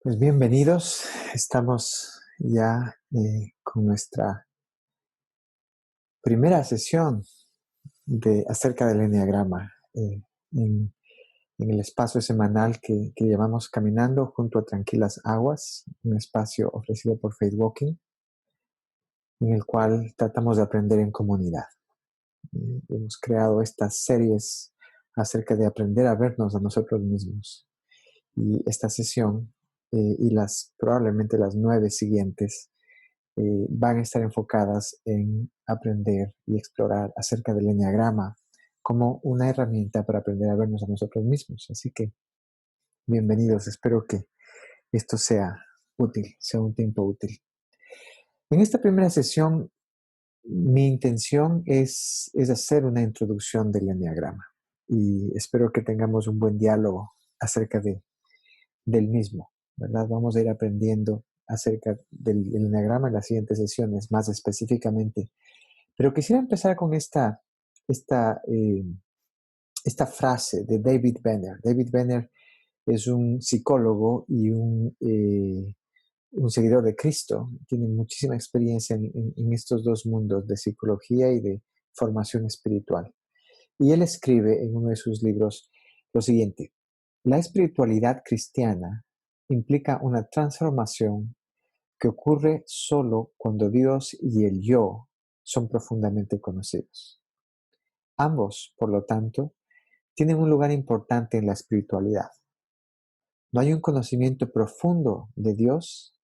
Pues bienvenidos, estamos ya con nuestra primera sesión acerca del Eneagrama en, en el espacio semanal que llamamos Caminando junto a Tranquilas Aguas, un espacio ofrecido por Faith Walking, en el cual tratamos de aprender en comunidad. Hemos creado estas series acerca de aprender a vernos a nosotros mismos. Y esta sesión y probablemente las 9 siguientes van a estar enfocadas en aprender y explorar acerca del eneagrama como una herramienta para aprender a vernos a nosotros mismos. Así que bienvenidos, espero que esto sea útil, sea un tiempo útil. En esta primera sesión, mi intención es hacer una introducción del eneagrama y espero que tengamos un buen diálogo acerca del mismo, ¿verdad? Vamos a ir aprendiendo acerca del eneagrama en las siguientes sesiones, más específicamente. Pero quisiera empezar con esta, eh, esta frase de David Benner. David Benner es un psicólogo y un seguidor de Cristo. Tiene muchísima experiencia en estos dos mundos de psicología y de formación espiritual. Y él escribe en uno de sus libros lo siguiente: la espiritualidad cristiana implica una transformación que ocurre solo cuando Dios y el yo son profundamente conocidos. Ambos, por lo tanto, tienen un lugar importante en la espiritualidad. No hay un conocimiento profundo de Dios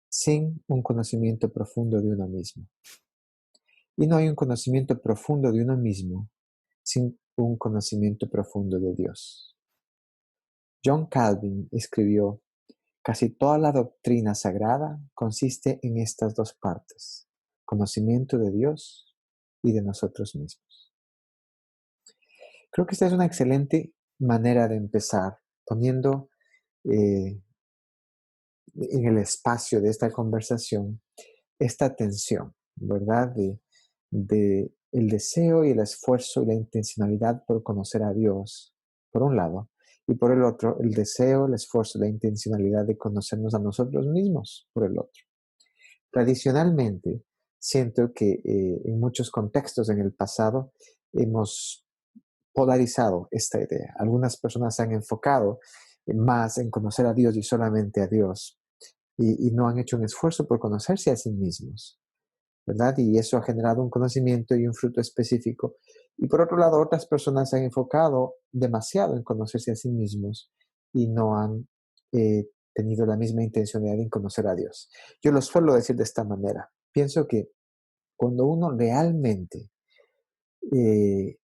sin un conocimiento profundo de uno mismo. Y no hay un conocimiento profundo de uno mismo sin un conocimiento profundo de Dios. John Calvin escribió: casi toda la doctrina sagrada consiste en estas dos partes: conocimiento de Dios y de nosotros mismos. Creo que esta es una excelente manera de empezar, poniendo en el espacio de esta conversación esta tensión, ¿verdad? De el deseo y el esfuerzo y la intencionalidad por conocer a Dios, por un lado, y por el otro, el deseo, el esfuerzo y la intencionalidad de conocernos a nosotros mismos, por el otro. Tradicionalmente, siento que en muchos contextos en el pasado hemos polarizado esta idea. Algunas personas se han enfocado más en conocer a Dios y solamente a Dios y no han hecho un esfuerzo por conocerse a sí mismos, ¿verdad? Y eso ha generado un conocimiento y un fruto específico. Y por otro lado, otras personas se han enfocado demasiado en conocerse a sí mismos y no han tenido la misma intencionalidad en conocer a Dios. Yo lo suelo decir de esta manera. Pienso que cuando uno realmente,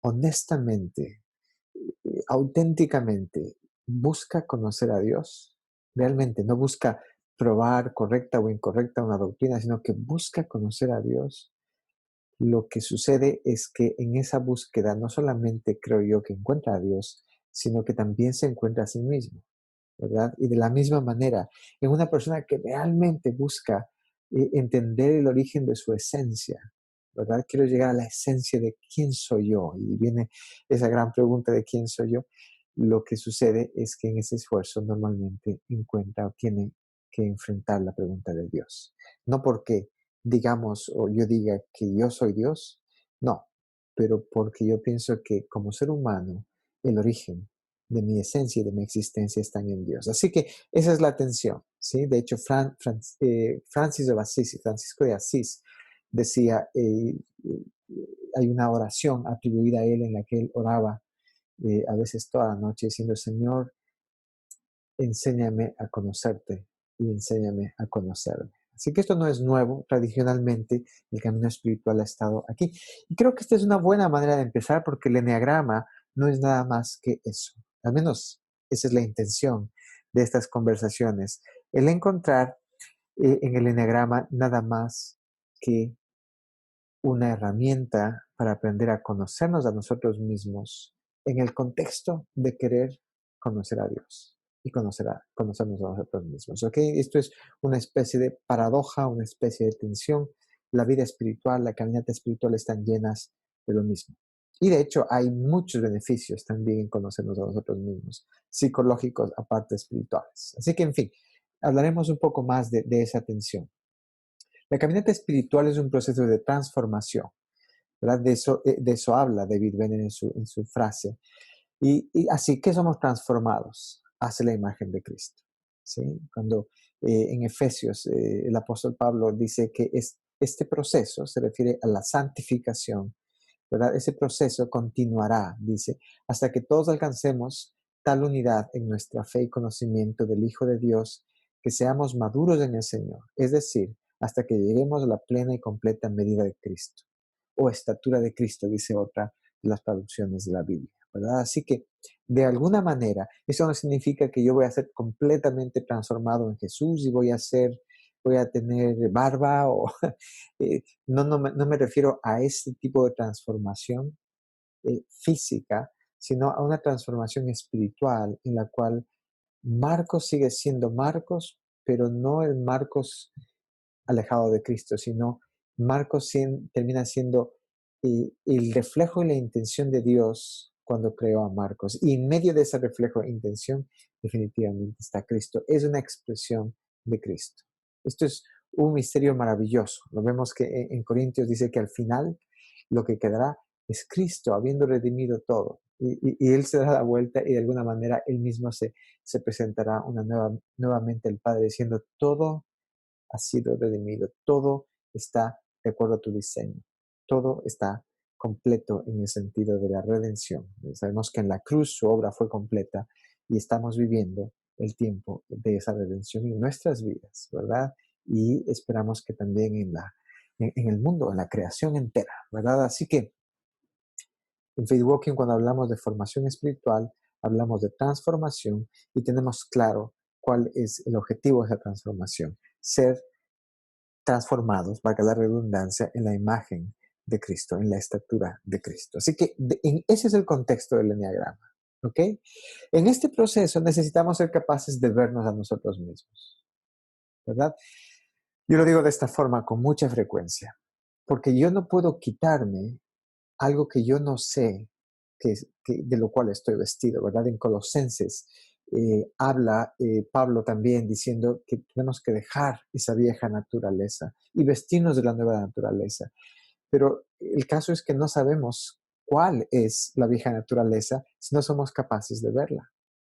honestamente, auténticamente busca conocer a Dios, realmente no busca probar correcta o incorrecta una doctrina, sino que busca conocer a Dios, lo que sucede es que en esa búsqueda no solamente creo yo que encuentra a Dios, sino que también se encuentra a sí mismo, ¿verdad? Y de la misma manera, en una persona que realmente busca entender el origen de su esencia, ¿verdad? Quiero llegar a la esencia de quién soy yo. Y viene esa gran pregunta de quién soy yo. Lo que sucede es que en ese esfuerzo normalmente encuentra o tiene que enfrentar la pregunta de Dios. No porque digamos o yo diga que yo soy Dios, no, pero porque yo pienso que como ser humano, el origen de mi esencia y de mi existencia están en Dios. Así que esa es la tensión, ¿sí? De hecho, Francisco de Asís decía, hay una oración atribuida a él en la que él oraba a veces toda la noche diciendo: Señor, enséñame a conocerte y enséñame a conocerme. Así que esto no es nuevo. Tradicionalmente el camino espiritual ha estado aquí. Y creo que esta es una buena manera de empezar, porque el eneagrama no es nada más que eso. Al menos esa es la intención de estas conversaciones. El encontrar en el eneagrama nada más que una herramienta para aprender a conocernos a nosotros mismos en el contexto de querer conocer a Dios y conocernos a nosotros mismos. ¿Ok? Esto es una especie de paradoja, una especie de tensión. La vida espiritual, la caminata espiritual están llenas de lo mismo. Y de hecho hay muchos beneficios también en conocernos a nosotros mismos, psicológicos aparte espirituales. Así que, en fin, hablaremos un poco más de esa tensión. La caminata espiritual es un proceso de transformación, ¿verdad? De eso habla David Benner en su frase. Y así que somos transformados hacia la imagen de Cristo. ¿Sí? Cuando en Efesios el apóstol Pablo dice que este proceso se refiere a la santificación, ¿verdad? Ese proceso continuará, dice, hasta que todos alcancemos tal unidad en nuestra fe y conocimiento del Hijo de Dios, que seamos maduros en el Señor, es decir, hasta que lleguemos a la plena y completa medida de Cristo, o estatura de Cristo, dice otra de las traducciones de la Biblia, ¿verdad? Así que, de alguna manera, eso no significa que yo voy a ser completamente transformado en Jesús y voy a tener barba o no me refiero a este tipo de transformación física, sino a una transformación espiritual en la cual Marcos sigue siendo Marcos, pero no el Marcos alejado de Cristo, sino Marcos termina siendo el reflejo y la intención de Dios cuando creó a Marcos. Y en medio de ese reflejo e intención, definitivamente está Cristo. Es una expresión de Cristo. Esto es un misterio maravilloso. Lo vemos que en Corintios dice que al final lo que quedará es Cristo habiendo redimido todo. Y Él se da la vuelta y de alguna manera Él mismo se presentará nuevamente al Padre diciendo, todo ha sido redimido, todo está de acuerdo a tu diseño, todo está completo en el sentido de la redención. Sabemos que en la cruz su obra fue completa y estamos viviendo el tiempo de esa redención en nuestras vidas, ¿verdad? Y esperamos que también en el mundo, en la creación entera, ¿verdad? Así que en Faith Walking, cuando hablamos de formación espiritual, hablamos de transformación y tenemos claro cuál es el objetivo de esa transformación. Ser transformados, valga la redundancia, en la imagen de Cristo, en la estatura de Cristo. Así que ese es el contexto del enneagrama. ¿Ok? En este proceso necesitamos ser capaces de vernos a nosotros mismos, ¿verdad? Yo lo digo de esta forma con mucha frecuencia, porque yo no puedo quitarme algo que yo no sé de lo cual estoy vestido, ¿verdad? En Colosenses habla Pablo también diciendo que tenemos que dejar esa vieja naturaleza y vestirnos de la nueva naturaleza. Pero el caso es que no sabemos cuál es la vieja naturaleza si no somos capaces de verla,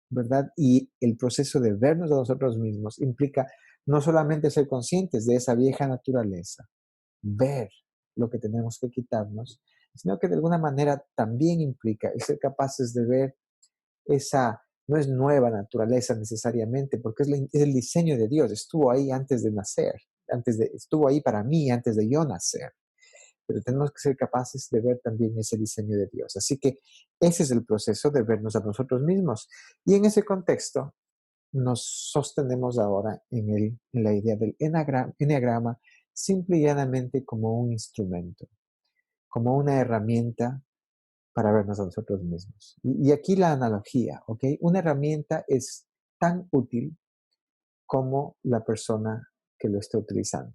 ¿verdad? Y el proceso de vernos a nosotros mismos implica no solamente ser conscientes de esa vieja naturaleza, ver lo que tenemos que quitarnos, sino que de alguna manera también implica el ser capaces de ver esa, no es nueva naturaleza necesariamente, porque es el diseño de Dios, estuvo ahí antes de nacer, estuvo ahí para mí antes de yo nacer, pero tenemos que ser capaces de ver también ese diseño de Dios. Así que ese es el proceso de vernos a nosotros mismos. Y en ese contexto nos sostenemos ahora en la idea del enneagrama simple y llanamente como un instrumento, como una herramienta para vernos a nosotros mismos. Y aquí la analogía, ¿ok? Una herramienta es tan útil como la persona que lo está utilizando,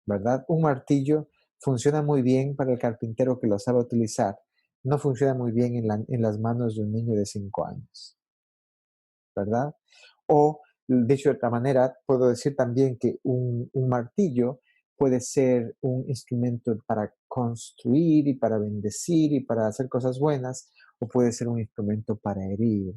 ¿verdad? Un martillo funciona muy bien para el carpintero que lo sabe utilizar, no funciona muy bien en las manos de un niño de 5 años, ¿verdad? O, dicho de otra manera, puedo decir también que un martillo puede ser un instrumento para construir y para bendecir y para hacer cosas buenas, o puede ser un instrumento para herir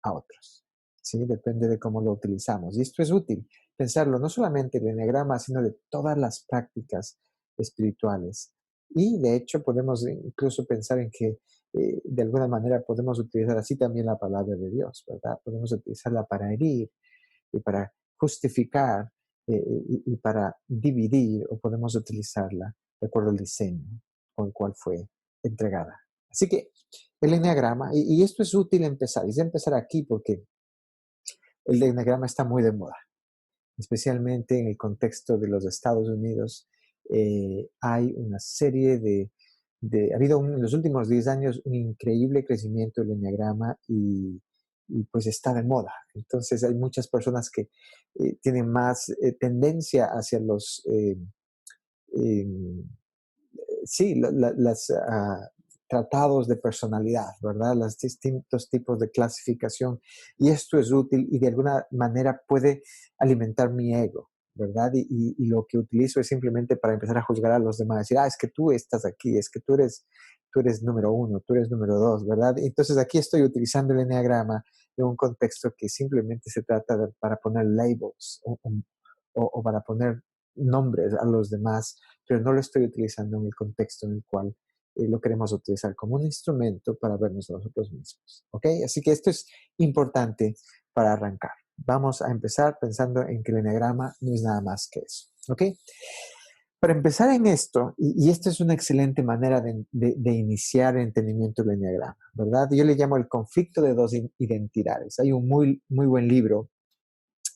a otros. ¿Sí? Depende de cómo lo utilizamos. Y esto es útil pensarlo no solamente del enneagrama, sino de todas las prácticas espirituales. Y de hecho podemos incluso pensar en que de alguna manera podemos utilizar así también la palabra de Dios, ¿verdad? Podemos utilizarla para herir y para justificar y para dividir, o podemos utilizarla de acuerdo al diseño con el cual fue entregada. Así que el enneagrama, y esto es útil empezar, es empezar aquí porque el enneagrama está muy de moda, especialmente en el contexto de los Estados Unidos. Hay una serie ha habido en los últimos 10 años un increíble crecimiento del enneagrama y pues está de moda. Entonces hay muchas personas que tienen más tendencia hacia sí, las tratados de personalidad, ¿verdad? Los distintos tipos de clasificación. Y esto es útil y de alguna manera puede alimentar mi ego, ¿verdad? Y lo que utilizo es simplemente para empezar a juzgar a los demás, decir, es que tú estás aquí, es que tú eres número uno, tú eres número dos, ¿verdad? Entonces aquí estoy utilizando el enneagrama en un contexto que simplemente se trata de, para poner labels o para poner nombres a los demás, pero no lo estoy utilizando en el contexto en el cual lo queremos utilizar como un instrumento para vernos a nosotros mismos. ¿Ok? Así que esto es importante para arrancar. Vamos a empezar pensando en que el enneagrama no es nada más que eso. ¿Ok? Para empezar en esto, y esta es una excelente manera de iniciar el entendimiento del enneagrama, ¿verdad? Yo le llamo el conflicto de dos identidades. Hay un muy buen libro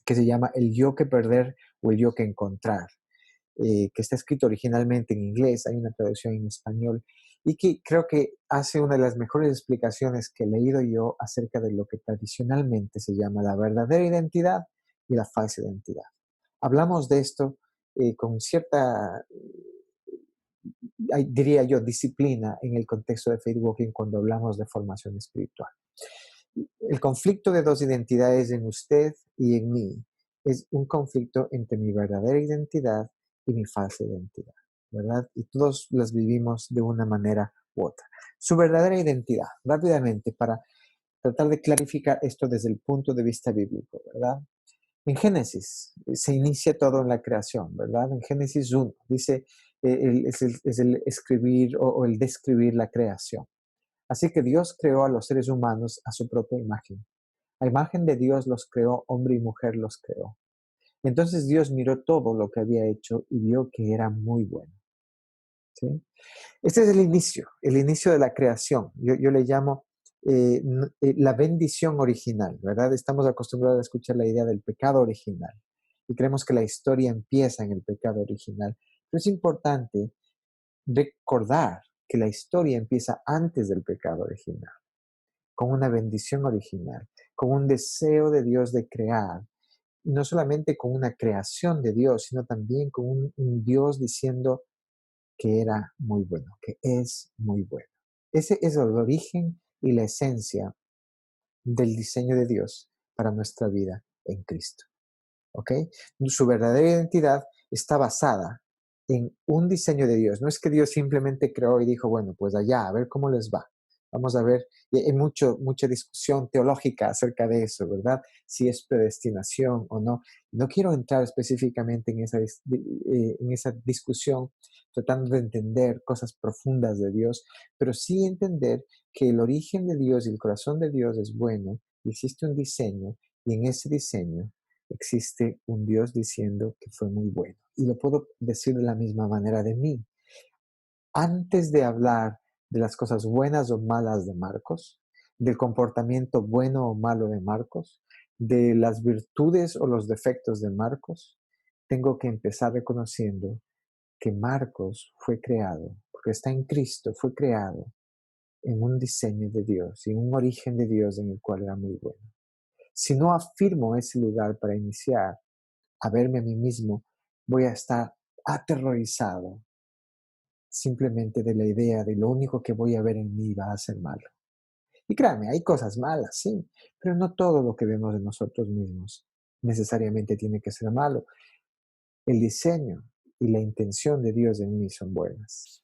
que se llama El yo que perder o el yo que encontrar, que está escrito originalmente en inglés, hay una traducción en español, y que creo que hace una de las mejores explicaciones que he leído yo acerca de lo que tradicionalmente se llama la verdadera identidad y la falsa identidad. Hablamos de esto con cierta, diría yo, disciplina en el contexto de Faith Walking cuando hablamos de formación espiritual. El conflicto de dos identidades en usted y en mí es un conflicto entre mi verdadera identidad y mi falsa identidad, ¿verdad? Y todos las vivimos de una manera u otra. Su verdadera identidad, rápidamente, para tratar de clarificar esto desde el punto de vista bíblico, ¿verdad? En Génesis se inicia todo en la creación, ¿verdad? En Génesis 1 dice, es el escribir o el describir la creación. Así que Dios creó a los seres humanos a su propia imagen. A imagen de Dios los creó, hombre y mujer los creó. Entonces Dios miró todo lo que había hecho y vio que era muy bueno. ¿Sí? Este es el inicio de la creación. Yo le llamo la bendición original, ¿verdad? Estamos acostumbrados a escuchar la idea del pecado original y creemos que la historia empieza en el pecado original. Pero es importante recordar que la historia empieza antes del pecado original, con una bendición original, con un deseo de Dios de crear, y no solamente con una creación de Dios, sino también con un Dios diciendo que era muy bueno, que es muy bueno. Ese es el origen y la esencia del diseño de Dios para nuestra vida en Cristo. ¿Ok? Su verdadera identidad está basada en un diseño de Dios. No es que Dios simplemente creó y dijo, bueno, pues allá, a ver cómo les va. Vamos a ver, y hay mucha discusión teológica acerca de eso, ¿verdad? Si es predestinación o no. No quiero entrar específicamente en esa discusión, tratando de entender cosas profundas de Dios, pero sí entender que el origen de Dios y el corazón de Dios es bueno, y existe un diseño, y en ese diseño existe un Dios diciendo que fue muy bueno. Y lo puedo decir de la misma manera de mí. Antes de hablar de las cosas buenas o malas de Marcos, del comportamiento bueno o malo de Marcos, de las virtudes o los defectos de Marcos, tengo que empezar reconociendo que Marcos fue creado, porque está en Cristo, fue creado en un diseño de Dios y un origen de Dios en el cual era muy bueno. Si no afirmo ese lugar para iniciar a verme a mí mismo, voy a estar aterrorizado simplemente de la idea de lo único que voy a ver en mí va a ser malo. Y créanme, hay cosas malas, sí, pero no todo lo que vemos de nosotros mismos necesariamente tiene que ser malo. El diseño y la intención de Dios en mí son buenas,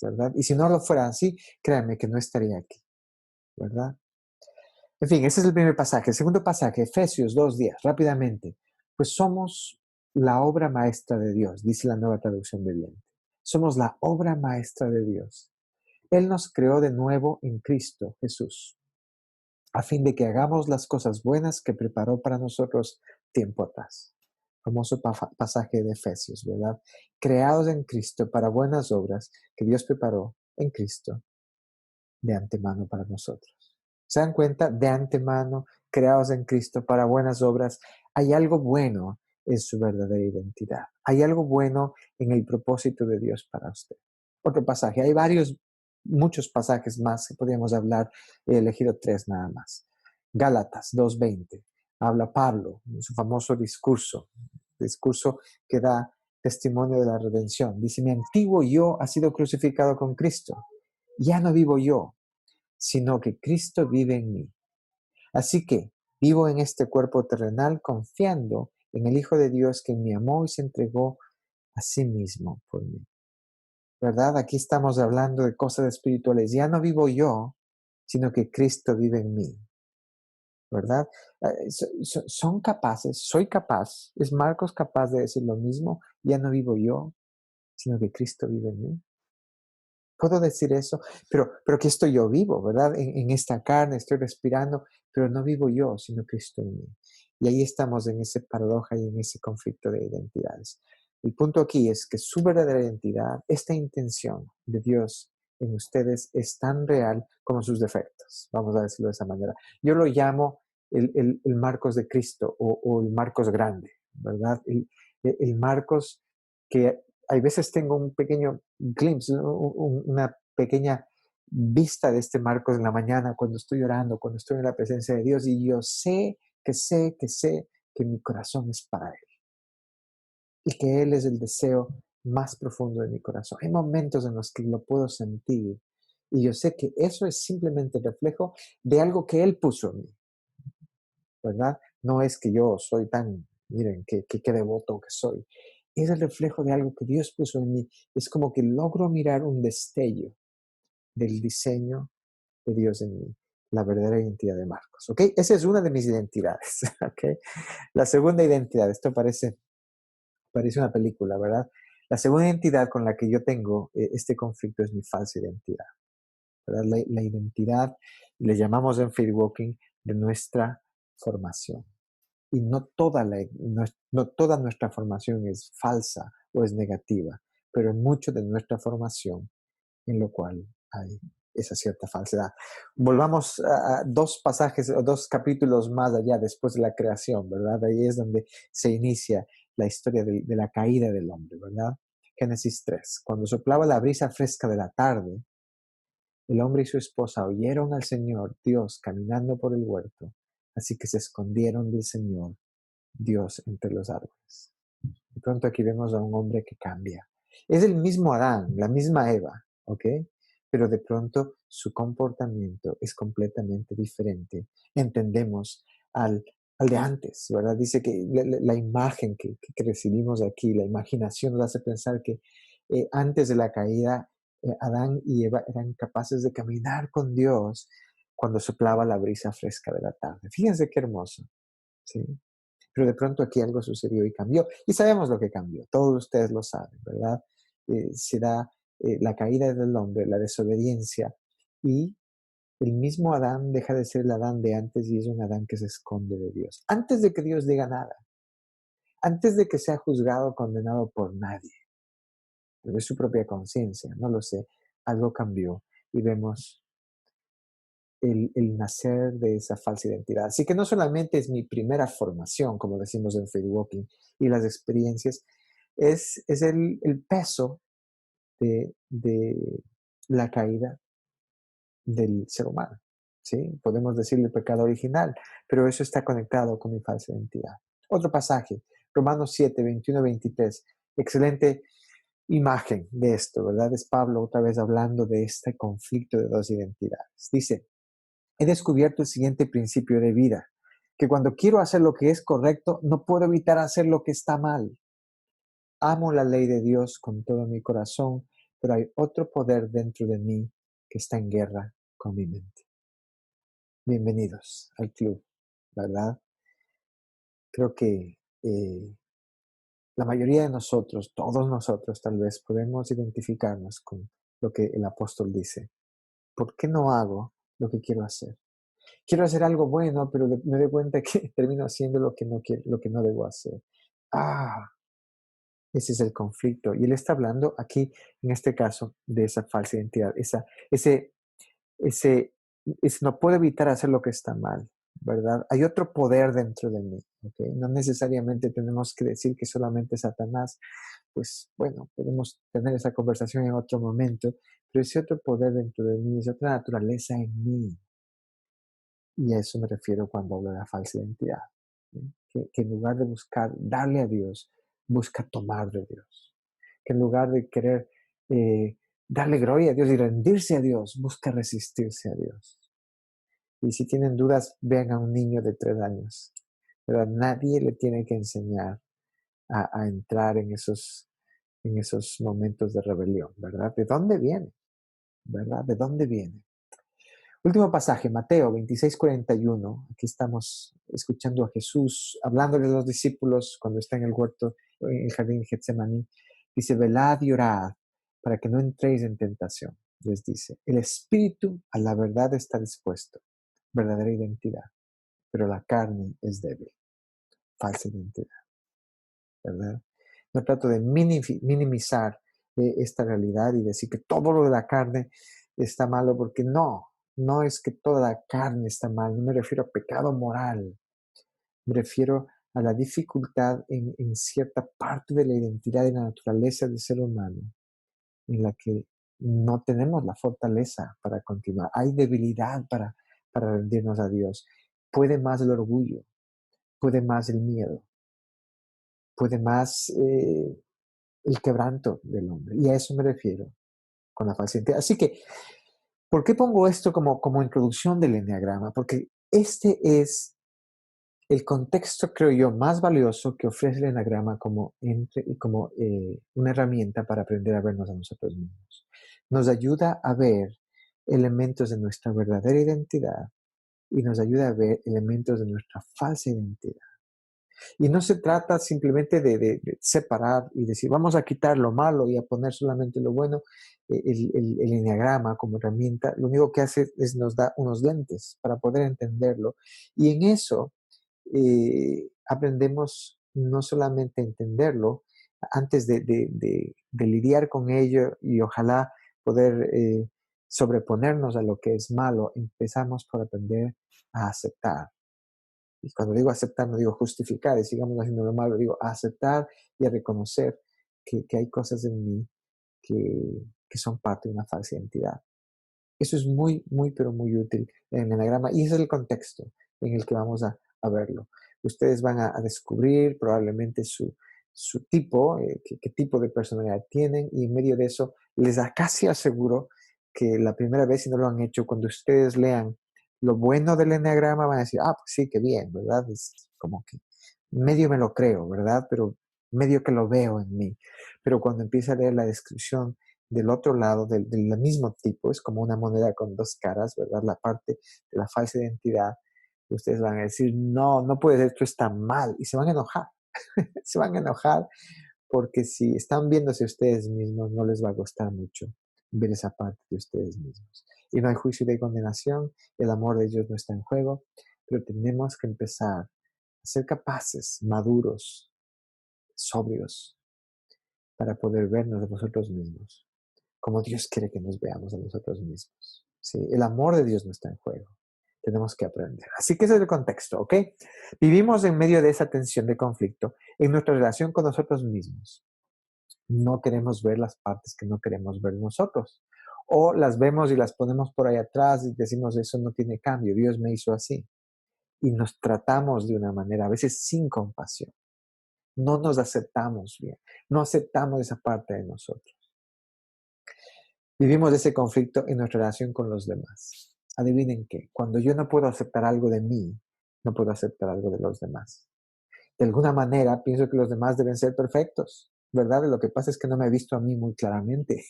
¿verdad? Y si no lo fuera así, créanme que no estaría aquí, ¿verdad? En fin, ese es el primer pasaje. El segundo pasaje, Efesios 2:10, rápidamente. Pues somos la obra maestra de Dios, dice la Nueva Traducción Viviente. Somos la obra maestra de Dios. Él nos creó de nuevo en Cristo Jesús, a fin de que hagamos las cosas buenas que preparó para nosotros tiempo atrás. Famoso pasaje de Efesios, ¿verdad? Creados en Cristo para buenas obras que Dios preparó en Cristo de antemano para nosotros. ¿Se dan cuenta? De antemano, creados en Cristo para buenas obras. Hay algo bueno en su verdadera identidad. Hay algo bueno en el propósito de Dios para usted. Otro pasaje. Hay muchos pasajes más que podríamos hablar. He elegido 3 nada más. Gálatas 2:20. Habla Pablo en su famoso discurso que da testimonio de la redención. Dice, mi antiguo yo ha sido crucificado con Cristo. ya no vivo yo, sino que Cristo vive en mí. Así que vivo en este cuerpo terrenal confiando en el Hijo de Dios que me amó y se entregó a sí mismo por mí. ¿Verdad? Aquí estamos hablando de cosas espirituales. Ya no vivo yo, sino que Cristo vive en mí. ¿Verdad? Son capaces, soy capaz, es Marcos capaz de decir lo mismo, ya no vivo yo, sino que Cristo vive en mí. Puedo decir eso, pero que estoy yo vivo, ¿verdad? En esta carne estoy respirando, pero no vivo yo, sino Cristo en mí. Y ahí estamos en esa paradoja y en ese conflicto de identidades. El punto aquí es que su verdadera identidad, esta intención de Dios en ustedes es tan real como sus defectos, vamos a decirlo de esa manera. Yo lo llamo el Marcos de Cristo o el Marcos grande, ¿verdad? El Marcos que hay veces tengo un pequeño glimpse, una pequeña vista de este Marcos en la mañana cuando estoy orando, cuando estoy en la presencia de Dios y yo sé que mi corazón es para Él y que Él es el deseo más profundo de mi corazón. Hay momentos en los que lo puedo sentir y yo sé que eso es simplemente el reflejo de algo que Él puso en mí, ¿verdad? No es que yo soy tan, miren, qué devoto que soy. Es el reflejo de algo que Dios puso en mí. Es como que logro mirar un destello del diseño de Dios en mí, la verdadera identidad de Marcos, ¿ok? Esa es una de mis identidades, ¿ok? La segunda identidad, esto parece una película, ¿verdad? La segunda identidad con la que yo tengo este conflicto es mi falsa identidad, ¿verdad? La identidad, le llamamos en Faith Walking, de nuestra formación. Y no toda nuestra formación es falsa o es negativa, pero mucho de nuestra formación en lo cual hay esa cierta falsedad. Volvamos a dos pasajes o dos capítulos más allá después de la creación, ¿verdad? Ahí es donde se inicia la historia de la caída del hombre, ¿verdad? Génesis 3. Cuando soplaba la brisa fresca de la tarde, el hombre y su esposa oyeron al Señor Dios caminando por el huerto, así que se escondieron del Señor Dios entre los árboles. De pronto aquí vemos a un hombre que cambia. Es el mismo Adán, la misma Eva, ¿ok? Pero de pronto su comportamiento es completamente diferente. Entendemos al de antes, ¿verdad? Dice que la imagen que recibimos aquí, la imaginación nos hace pensar que antes de la caída, Adán y Eva eran capaces de caminar con Dios cuando soplaba la brisa fresca de la tarde. Fíjense qué hermoso, ¿sí? Pero de pronto aquí algo sucedió y cambió. Y sabemos lo que cambió, todos ustedes lo saben, ¿verdad? Se da la caída del hombre, la desobediencia, y el mismo Adán deja de ser el Adán de antes y es un Adán que se esconde de Dios. Antes de que Dios diga nada, antes de que sea juzgado o condenado por nadie, pero es su propia conciencia, no lo sé, algo cambió y vemos el nacer de esa falsa identidad. Así que no solamente es mi primera formación, como decimos en Faith Walking, y las experiencias, es el peso de la caída del ser humano. ¿Sí? Podemos decir el pecado original, pero eso está conectado con mi falsa identidad. Otro pasaje, Romanos 7, 21, 23. Excelente imagen de esto, ¿verdad? Es Pablo otra vez hablando de este conflicto de dos identidades. Dice, he descubierto el siguiente principio de vida, que cuando quiero hacer lo que es correcto, no puedo evitar hacer lo que está mal. Amo la ley de Dios con todo mi corazón, pero hay otro poder dentro de mí que está en guerra con mi mente. Bienvenidos al club, ¿verdad? Creo que la mayoría de nosotros, todos nosotros tal vez, podemos identificarnos con lo que el apóstol dice. ¿Por qué no hago lo que quiero hacer? Quiero hacer algo bueno, pero me doy cuenta que termino haciendo lo que no quiero, lo que no debo hacer. Ah, ese es el conflicto. Y él está hablando aquí, en este caso, de esa falsa identidad, ese, ese, no puedo evitar hacer lo que está mal, ¿verdad? Hay otro poder dentro de mí, ¿ok? No necesariamente tenemos que decir que solamente Satanás, pues bueno, podemos tener esa conversación en otro momento, pero ese otro poder dentro de mí, esa otra naturaleza en mí, y a eso me refiero cuando hablo de la falsa identidad. ¿Sí? Que en lugar de buscar darle a Dios, busca tomar de Dios. Que en lugar de querer darle gloria a Dios y rendirse a Dios, busca resistirse a Dios. Y si tienen dudas, vean a un niño de 3 años. Pero a nadie le tiene que enseñar a entrar en esos momentos de rebelión, ¿verdad? ¿De dónde viene? ¿Verdad? ¿De dónde viene? Último pasaje, Mateo 26:41. Aquí estamos escuchando a Jesús hablándole a los discípulos cuando está en el huerto, en el jardín de Getsemaní. Dice, velad y orad para que no entréis en tentación. Les dice, el espíritu a la verdad está dispuesto, verdadera identidad, pero la carne es débil, falsa identidad, ¿verdad? No trato de minimizar esta realidad y decir que todo lo de la carne está malo, porque no es que toda la carne está mal, no me refiero a pecado moral, me refiero a la dificultad en cierta parte de la identidad y la naturaleza del ser humano, en la que no tenemos la fortaleza para continuar, hay debilidad para rendirnos a Dios, puede más el orgullo, puede más el miedo, puede más el quebranto del hombre, y a eso me refiero con la falsa identidad. Así que, ¿por qué pongo esto como introducción del enneagrama? Porque este es el contexto, creo yo, más valioso que ofrece el enneagrama como una herramienta para aprender a vernos a nosotros mismos. Nos ayuda a ver elementos de nuestra verdadera identidad y nos ayuda a ver elementos de nuestra falsa identidad. Y no se trata simplemente de separar y decir, vamos a quitar lo malo y a poner solamente lo bueno. El enneagrama como herramienta, lo único que hace es nos da unos lentes para poder entenderlo. Y en eso aprendemos no solamente a entenderlo, antes de lidiar con ello y ojalá poder sobreponernos a lo que es malo, empezamos por aprender a aceptar. Y cuando digo aceptar, no digo justificar, y sigamos haciendo lo malo, digo aceptar y a reconocer que hay cosas en mí que son parte de una falsa identidad. Eso es muy, muy, pero muy útil en el enagrama y ese es el contexto en el que vamos a verlo. Ustedes van a descubrir probablemente su tipo, qué tipo de personalidad tienen y en medio de eso les casi aseguro que la primera vez, si no lo han hecho, cuando ustedes lean lo bueno del enagrama van a decir, pues sí, qué bien, ¿verdad? Es como que medio me lo creo, ¿verdad? Pero medio que lo veo en mí. Pero cuando empieza a leer la descripción del otro lado, del mismo tipo, es como una moneda con dos caras, ¿verdad? La parte de la falsa identidad, ustedes van a decir, no puede ser, esto está mal, y se van a enojar, se van a enojar, porque si están viéndose ustedes mismos, no les va a gustar mucho ver esa parte de ustedes mismos. Y no hay juicio de condenación, el amor de Dios no está en juego, pero tenemos que empezar a ser capaces, maduros, sobrios, para poder vernos a nosotros mismos como Dios quiere que nos veamos a nosotros mismos. ¿Sí? El amor de Dios no está en juego. Tenemos que aprender. Así que ese es el contexto, ¿ok? Vivimos en medio de esa tensión de conflicto en nuestra relación con nosotros mismos. No queremos ver las partes que no queremos ver nosotros. O las vemos y las ponemos por ahí atrás y decimos, eso no tiene cambio, Dios me hizo así. Y nos tratamos de una manera, a veces sin compasión. No nos aceptamos bien. No aceptamos esa parte de nosotros. Vivimos ese conflicto en nuestra relación con los demás. Adivinen qué, cuando yo no puedo aceptar algo de mí, no puedo aceptar algo de los demás. De alguna manera pienso que los demás deben ser perfectos, ¿verdad? Lo que pasa es que no me he visto a mí muy claramente.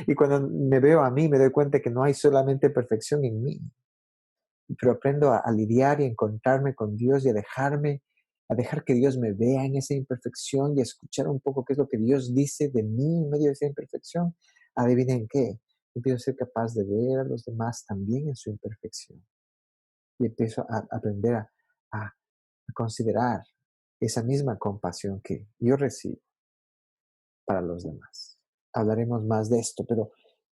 Y cuando me veo a mí, me doy cuenta que no hay solamente perfección en mí. Pero aprendo a lidiar y a encontrarme con Dios y a dejar que Dios me vea en esa imperfección y a escuchar un poco qué es lo que Dios dice de mí en medio de esa imperfección. Adivinen qué, empiezo a ser capaz de ver a los demás también en su imperfección y empiezo a aprender a considerar esa misma compasión que yo recibo para los demás. Hablaremos más de esto, pero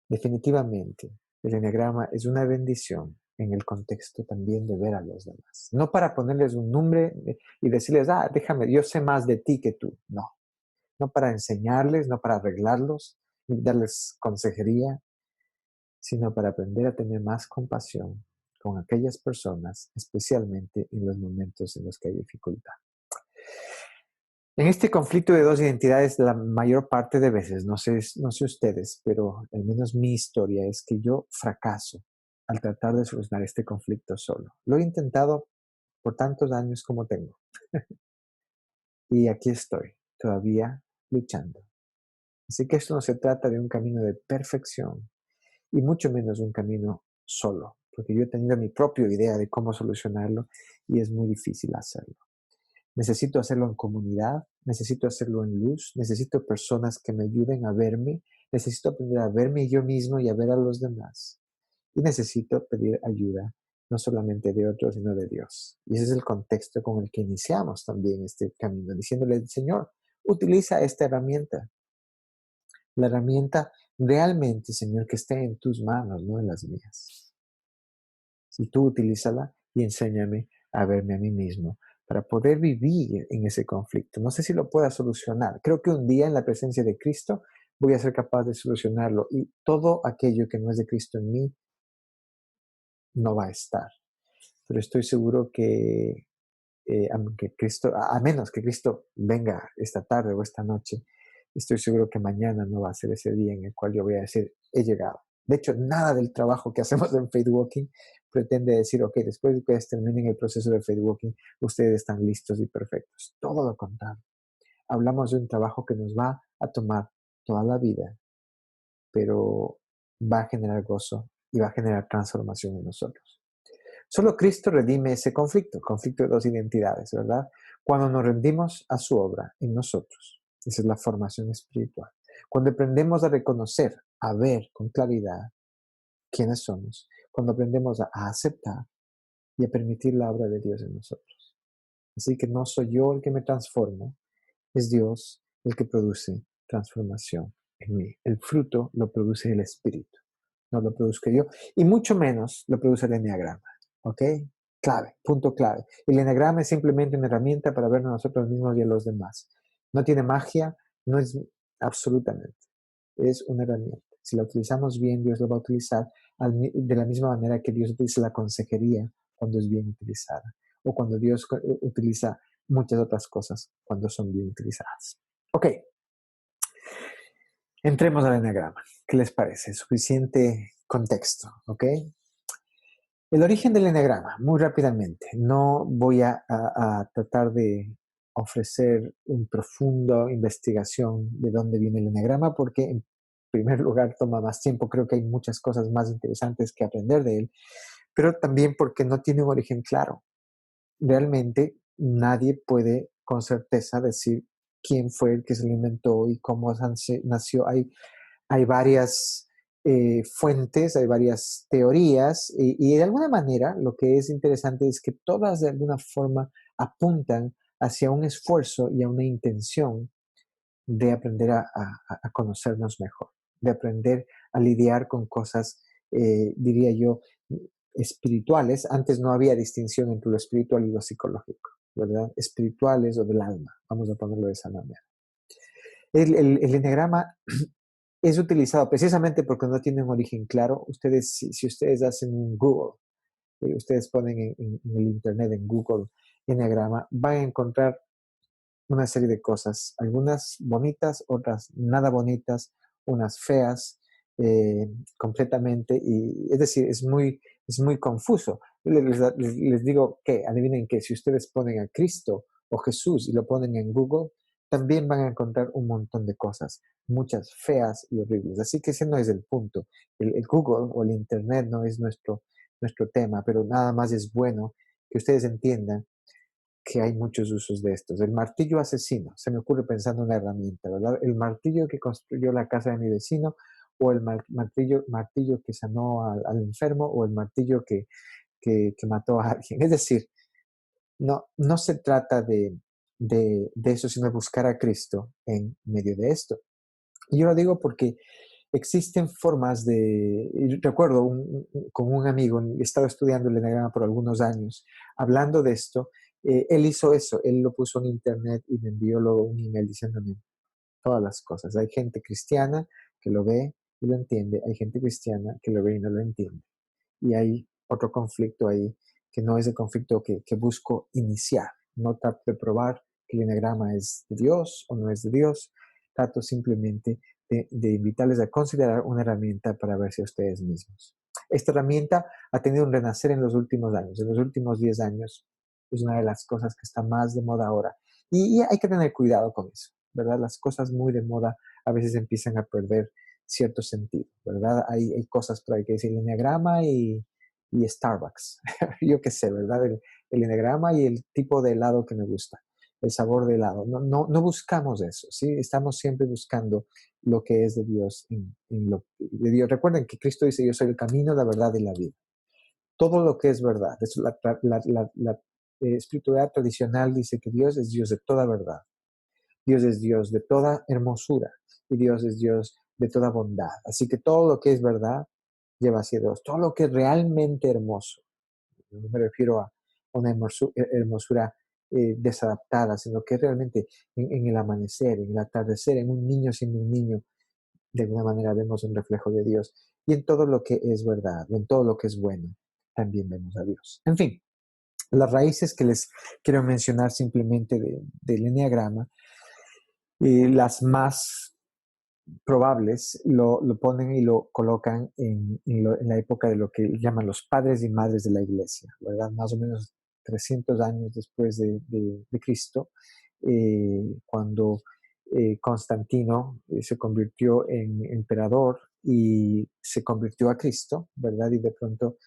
definitivamente el eneagrama es una bendición en el contexto también de ver a los demás. No para ponerles un nombre y decirles, déjame, yo sé más de ti que tú. No, no para enseñarles, no para arreglarlos, ni darles consejería, sino para aprender a tener más compasión con aquellas personas, especialmente en los momentos en los que hay dificultad. En este conflicto de dos identidades, la mayor parte de veces, no sé ustedes, pero al menos mi historia es que yo fracaso al tratar de solucionar este conflicto solo. Lo he intentado por tantos años como tengo y aquí estoy, todavía luchando. Así que esto no se trata de un camino de perfección y mucho menos un camino solo, porque yo he tenido mi propia idea de cómo solucionarlo y es muy difícil hacerlo. Necesito hacerlo en comunidad, necesito hacerlo en luz, necesito personas que me ayuden a verme, necesito aprender a verme yo mismo y a ver a los demás. Y necesito pedir ayuda, no solamente de otros, sino de Dios. Y ese es el contexto con el que iniciamos también este camino, diciéndole, Señor, utiliza esta herramienta. La herramienta realmente, Señor, que esté en tus manos, no en las mías. Y tú utilízala y enséñame a verme a mí mismo para poder vivir en ese conflicto. No sé si lo pueda solucionar. Creo que un día en la presencia de Cristo voy a ser capaz de solucionarlo y todo aquello que no es de Cristo en mí no va a estar. Pero estoy seguro que aunque Cristo, a menos que Cristo venga esta tarde o esta noche, estoy seguro que mañana no va a ser ese día en el cual yo voy a decir, he llegado. De hecho, nada del trabajo que hacemos en Faith Walking pretende decir, ok, después de que ustedes terminen el proceso de Faith Walking, ustedes están listos y perfectos. Todo lo contrario. Hablamos de un trabajo que nos va a tomar toda la vida, pero va a generar gozo y va a generar transformación en nosotros. Solo Cristo redime ese conflicto, conflicto de dos identidades, ¿verdad? Cuando nos rendimos a su obra en nosotros. Esa es la formación espiritual. Cuando aprendemos a reconocer, a ver con claridad quiénes somos. Cuando aprendemos a aceptar y a permitir la obra de Dios en nosotros. Así que no soy yo el que me transformo, es Dios el que produce transformación en mí. El fruto lo produce el Espíritu, no lo produzco yo, y mucho menos lo produce el enneagrama. ¿Ok? Clave, punto clave. El enneagrama es simplemente una herramienta para vernos a nosotros mismos y a los demás. No tiene magia, no es absolutamente. Es una herramienta. Si la utilizamos bien, Dios lo va a utilizar de la misma manera que Dios utiliza la consejería cuando es bien utilizada, o cuando Dios utiliza muchas otras cosas cuando son bien utilizadas. Ok, entremos al enneagrama. ¿Qué les parece? Suficiente contexto, ¿ok? El origen del enneagrama, muy rápidamente. No voy a tratar de ofrecer una profunda investigación de dónde viene el enneagrama porque en primer lugar toma más tiempo. Creo que hay muchas cosas más interesantes que aprender de él, pero también porque no tiene un origen claro. Realmente nadie puede con certeza decir quién fue el que se lo inventó y cómo nació. Hay varias fuentes, hay varias teorías y de alguna manera lo que es interesante es que todas de alguna forma apuntan hacia un esfuerzo y a una intención de aprender a conocernos mejor, de aprender a lidiar con cosas, diría yo, espirituales. Antes no había distinción entre lo espiritual y lo psicológico, ¿verdad? Espirituales o del alma, vamos a ponerlo de esa manera. El enneagrama es utilizado precisamente porque no tiene un origen claro. Ustedes, si ustedes hacen un Google, ustedes ponen en el internet, en Google, enneagrama, van a encontrar una serie de cosas, algunas bonitas, otras nada bonitas, unas feas, completamente, y es decir, es muy confuso. Les digo que, adivinen que si ustedes ponen a Cristo o Jesús y lo ponen en Google, también van a encontrar un montón de cosas, muchas feas y horribles. Así que ese no es el punto. El Google o el Internet no es nuestro tema, pero nada más es bueno que ustedes entiendan que hay muchos usos de estos. El martillo asesino, se me ocurre pensando en una herramienta, ¿verdad? El martillo que construyó la casa de mi vecino, o el martillo que sanó al enfermo, o el martillo que mató a alguien. Es decir, no se trata de eso, sino de buscar a Cristo en medio de esto. Y yo lo digo porque existen formas de, y recuerdo con un amigo, estaba estudiando el enneagrama por algunos años, hablando de esto, él hizo eso, él lo puso en internet y me envió luego un email diciéndome todas las cosas. Hay gente cristiana que lo ve y lo entiende, hay gente cristiana que lo ve y no lo entiende. Y hay otro conflicto ahí que no es el conflicto que busco iniciar, no trato de probar que el eneagrama es de Dios o no es de Dios. Trato simplemente de invitarles a considerar una herramienta para verse a ustedes mismos. Esta herramienta ha tenido un renacer en los últimos años. En los últimos 10 años es una de las cosas que está más de moda ahora. Y hay que tener cuidado con eso, ¿verdad? Las cosas muy de moda a veces empiezan a perder cierto sentido, ¿verdad? Hay cosas por ahí que dicen enneagrama y Starbucks. Yo qué sé, ¿verdad? El enneagrama y el tipo de helado que me gusta, el sabor de helado. No buscamos eso, ¿sí? Estamos siempre buscando lo que es de Dios en lo de Dios. Recuerden que Cristo dice, yo soy el camino, la verdad y la vida. Todo lo que es verdad. Eso, la espiritualidad tradicional dice que Dios es Dios de toda verdad. Dios es Dios de toda hermosura y Dios es Dios de toda bondad. Así que todo lo que es verdad lleva hacia Dios. Todo lo que es realmente hermoso, no me refiero a una hermosura desadaptada, sino que realmente en el amanecer, en el atardecer, en un niño siendo un niño, de alguna manera vemos un reflejo de Dios. Y en todo lo que es verdad, en todo lo que es bueno, también vemos a Dios. En fin, las raíces que les quiero mencionar simplemente del enneagrama, las más probables lo ponen y lo colocan en la época de lo que llaman los padres y madres de la iglesia, ¿verdad? Más o menos 300 años después de Cristo, cuando Constantino se convirtió en emperador y se convirtió a Cristo, ¿verdad? Y de pronto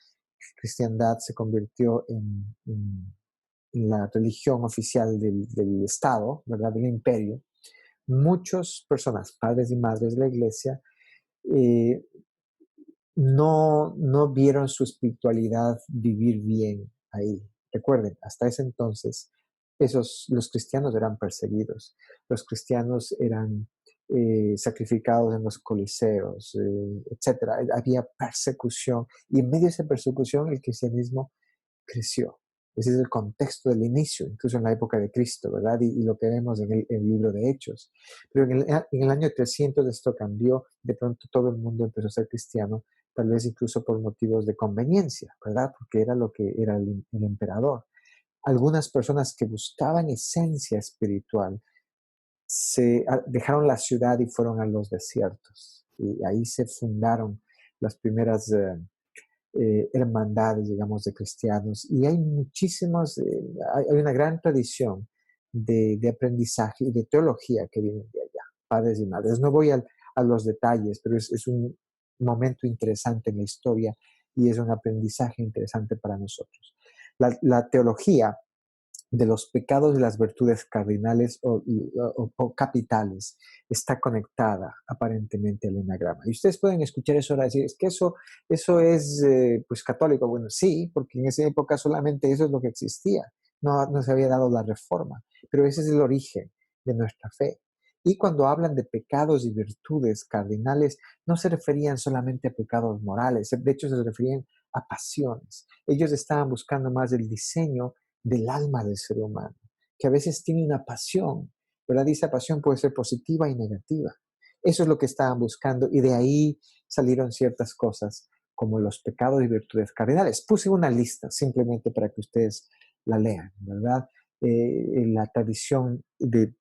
cristiandad se convirtió en la religión oficial del Estado, ¿verdad? Del imperio. Muchas personas, padres y madres de la iglesia, eh, no vieron su espiritualidad vivir bien ahí. Recuerden, hasta ese entonces, los cristianos eran perseguidos, los cristianos eran sacrificados en los coliseos, etcétera. Había persecución y en medio de esa persecución el cristianismo creció. Ese es el contexto del inicio, incluso en la época de Cristo, ¿verdad? Y lo que vemos en el libro de Hechos. Pero en el año 300 esto cambió, de pronto todo el mundo empezó a ser cristiano, tal vez incluso por motivos de conveniencia, ¿verdad? Porque era lo que era el emperador. Algunas personas que buscaban esencia espiritual dejaron la ciudad y fueron a los desiertos. Y ahí se fundaron las primeras hermandades, digamos, de cristianos. Y hay muchísimos, hay una gran tradición de aprendizaje y de teología que vienen de allá, padres y madres. No voy a los detalles, pero es un momento interesante en la historia y es un aprendizaje interesante para nosotros. La teología de los pecados y las virtudes cardinales o capitales está conectada aparentemente al enagrama. Y ustedes pueden escuchar eso ahora decir, es que eso es pues católico. Bueno, sí, porque en esa época solamente eso es lo que existía. No se había dado la reforma, pero ese es el origen de nuestra fe. Y cuando hablan de pecados y virtudes cardinales, no se referían solamente a pecados morales, de hecho se referían a pasiones. Ellos estaban buscando más el diseño del alma del ser humano, que a veces tiene una pasión, ¿verdad? Y esa pasión puede ser positiva y negativa. Eso es lo que estaban buscando y de ahí salieron ciertas cosas como los pecados y virtudes cardinales. Puse una lista simplemente para que ustedes la lean, ¿verdad? La tradición de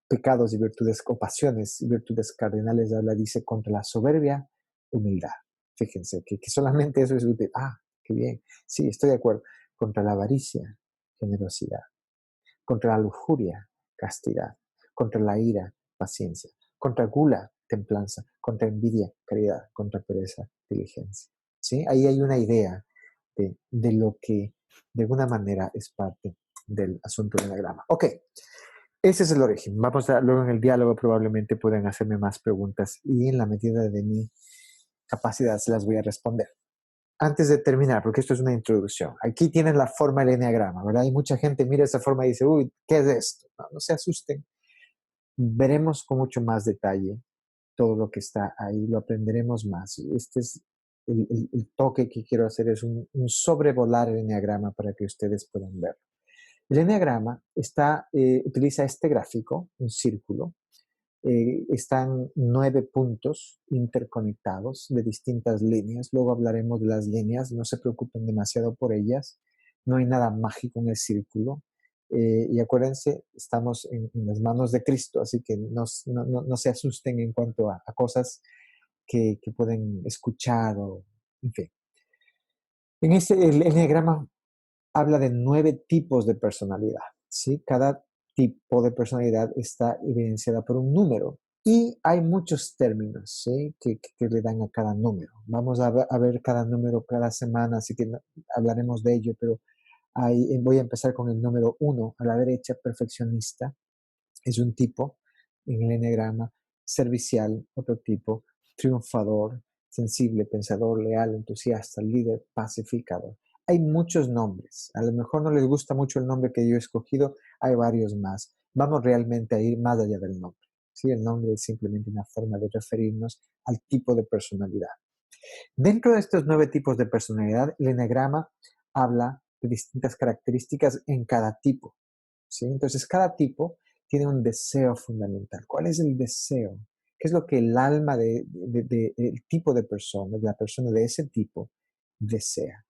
pecados y virtudes o pasiones y virtudes cardinales habla, dice, contra la soberbia, humildad. Fíjense que solamente eso es útil. Ah, qué bien. Sí, estoy de acuerdo. Contra la avaricia, generosidad. Contra la lujuria, castidad. Contra la ira, paciencia. Contra gula, templanza. Contra envidia, caridad. Contra pereza, diligencia. ¿Sí? Ahí hay una idea de lo que de alguna manera es parte del asunto del enagrama. Ok, ese es el origen. Vamos a, luego en el diálogo probablemente pueden hacerme más preguntas y en la medida de mi capacidad se las voy a responder. Antes de terminar, porque esto es una introducción, aquí tienen la forma del enneagrama, ¿verdad? Y mucha gente mira esa forma y dice, uy, ¿qué es esto? No se asusten. Veremos con mucho más detalle todo lo que está ahí, lo aprenderemos más. Este es el toque que quiero hacer, es un sobrevolar el enneagrama para que ustedes puedan verlo. El enneagrama utiliza este gráfico, un círculo. Están 9 puntos interconectados de distintas líneas. Luego hablaremos de las líneas, no se preocupen demasiado por ellas. No hay nada mágico en el círculo. Y acuérdense, estamos en las manos de Cristo, así que no se asusten en cuanto a cosas que pueden escuchar o, en fin. El enneagrama habla de 9 tipos de personalidad, ¿sí? Cada tipo de personalidad está evidenciada por un número y hay muchos términos, ¿sí? que le dan a cada número. Vamos a ver cada número cada semana, así que hablaremos de ello, pero voy a empezar con el número 1, a la derecha, perfeccionista, es un tipo en el enneagrama, servicial, otro tipo, triunfador, sensible, pensador, leal, entusiasta, líder, pacificador. Hay muchos nombres. A lo mejor no les gusta mucho el nombre que yo he escogido, hay varios más. Vamos realmente a ir más allá del nombre. ¿Sí? El nombre es simplemente una forma de referirnos al tipo de personalidad. Dentro de estos 9 tipos de personalidad, el enneagrama habla de distintas características en cada tipo. ¿Sí? Entonces, cada tipo tiene un deseo fundamental. ¿Cuál es el deseo? ¿Qué es lo que el alma del tipo de persona, de la persona de ese tipo, desea?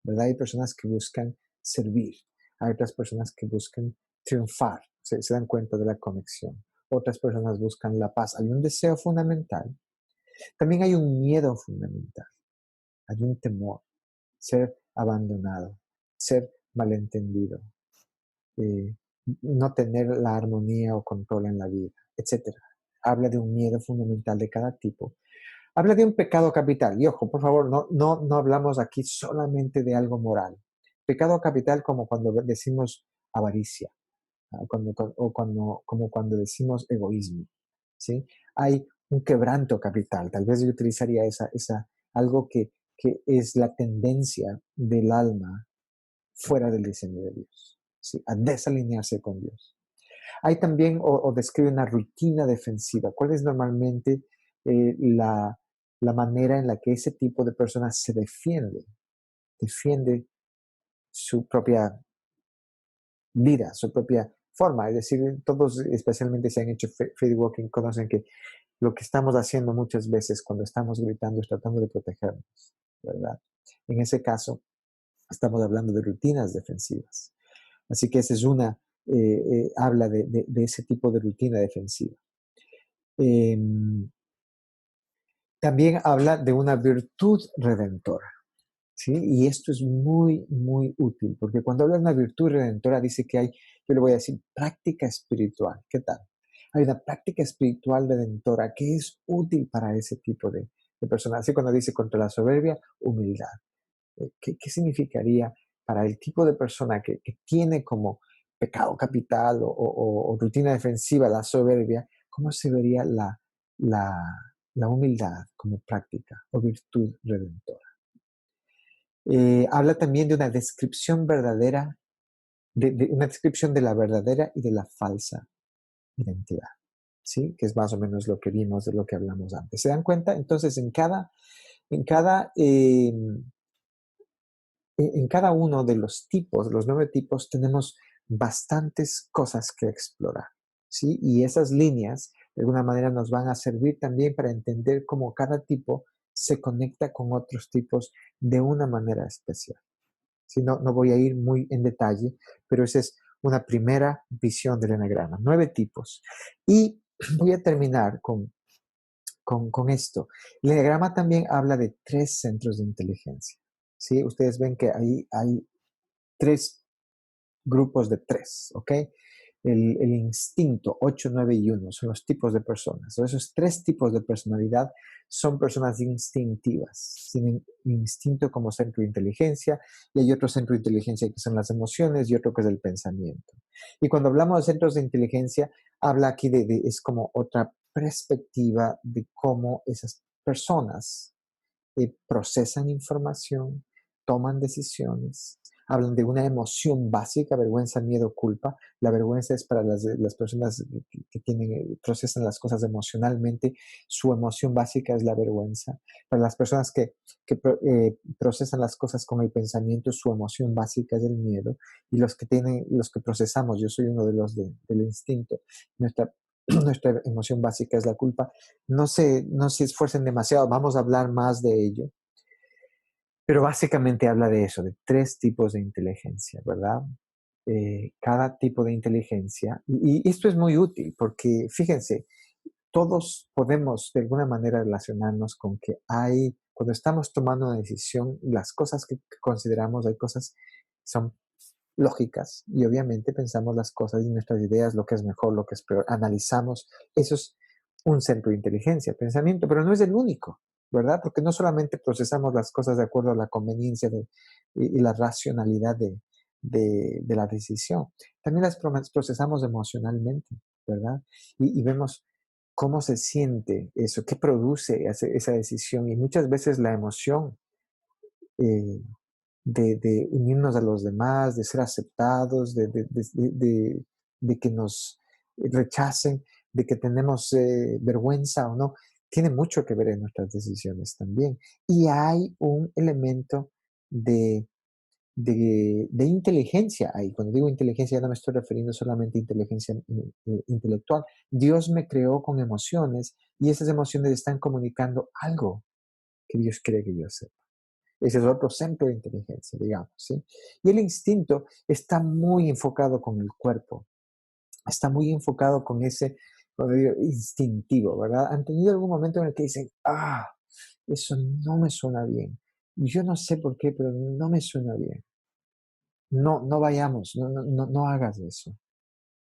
¿Verdad? Hay personas que buscan servir. Hay otras personas que buscan triunfar. Se dan cuenta de la conexión. Otras personas buscan la paz. Hay un deseo fundamental. También hay un miedo fundamental. Hay un temor. Ser abandonado. Ser malentendido. eh, no tener la armonía o control en la vida, etcétera. Habla de un miedo fundamental de cada tipo. Habla de un pecado capital. Y ojo, por favor, no hablamos aquí solamente de algo moral. Pecado capital como cuando decimos avaricia, como cuando decimos egoísmo. ¿Sí? Hay un quebranto capital. Tal vez yo utilizaría algo que es la tendencia del alma fuera del diseño de Dios, ¿sí? A desalinearse con Dios. Hay también, o describe una rutina defensiva. ¿Cuál es normalmente la manera en la que ese tipo de personas se defiende? Defiende su propia vida, su propia forma. Es decir, todos, especialmente si han hecho faith walking, conocen que lo que estamos haciendo muchas veces cuando estamos gritando es tratando de protegernos, ¿verdad? En ese caso, estamos hablando de rutinas defensivas. Así que esa es habla de ese tipo de rutina defensiva. Eh, También habla de una virtud redentora, ¿sí? Y esto es muy, muy útil, porque cuando habla de una virtud redentora dice que hay, yo le voy a decir, práctica espiritual. ¿Qué tal? Hay una práctica espiritual redentora que es útil para ese tipo de personas. Así cuando dice contra la soberbia, humildad. ¿Qué significaría para el tipo de persona que tiene como pecado capital o rutina defensiva la soberbia? ¿Cómo se vería la, la humildad como práctica o virtud redentora? Habla también de una descripción verdadera, de una descripción de la verdadera y de la falsa identidad, ¿sí? Que es más o menos lo que vimos, de lo que hablamos antes. ¿Se dan cuenta? Entonces, en cada uno de los tipos, los 9 tipos, tenemos bastantes cosas que explorar, ¿sí? Y esas líneas, de alguna manera, nos van a servir también para entender cómo cada tipo se conecta con otros tipos de una manera especial. ¿Sí? No voy a ir muy en detalle, pero esa es una primera visión del enagrama. 9 tipos. Y voy a terminar con esto. El enagrama también habla de 3 centros de inteligencia. ¿Sí? Ustedes ven que ahí hay 3 grupos de 3, ¿ok? El instinto 8, 9 y 1 son los tipos de personas. Esos 3 tipos de personalidad son personas instintivas. Tienen instinto como centro de inteligencia y hay otro centro de inteligencia que son las emociones y otro que es el pensamiento. Y cuando hablamos de centros de inteligencia, habla aquí es como otra perspectiva de cómo esas personas procesan información, toman decisiones, hablan de una emoción básica, vergüenza, miedo, culpa. La vergüenza es para las personas que procesan las cosas emocionalmente, su emoción básica es la vergüenza. Para las personas que procesan las cosas con el pensamiento, su emoción básica es el miedo. Y los que procesamos, yo soy uno de los del instinto, nuestra nuestra emoción básica es la culpa. No se esfuercen demasiado, vamos a hablar más de ello. Pero básicamente habla de eso, de 3 tipos de inteligencia, ¿verdad? cada tipo de inteligencia. Y esto es muy útil porque, fíjense, todos podemos de alguna manera relacionarnos con que cuando estamos tomando una decisión, las cosas que consideramos, hay cosas que son lógicas y obviamente pensamos las cosas y nuestras ideas, lo que es mejor, lo que es peor, analizamos. Eso es un centro de inteligencia, pensamiento, pero no es el único, ¿verdad? Porque no solamente procesamos las cosas de acuerdo a la conveniencia y la racionalidad de la decisión, también las procesamos emocionalmente, ¿verdad? Y vemos cómo se siente eso, qué produce esa decisión y muchas veces la emoción eh, de unirnos a los demás, de ser aceptados, de que nos rechacen, de que tenemos vergüenza o no, tiene mucho que ver en nuestras decisiones también. Y hay un elemento de, de inteligencia ahí. Cuando digo inteligencia, ya no me estoy refiriendo solamente a inteligencia intelectual. Dios me creó con emociones y esas emociones están comunicando algo que Dios quiere que yo sepa. Ese es otro centro de inteligencia, digamos, ¿sí? Y el instinto está muy enfocado con el cuerpo, está muy enfocado con ese, cuando digo, instintivo, ¿verdad? ¿Han tenido algún momento en el que dicen, eso no me suena bien? Yo no sé por qué, pero no me suena bien. No, no vayamos, no hagas eso.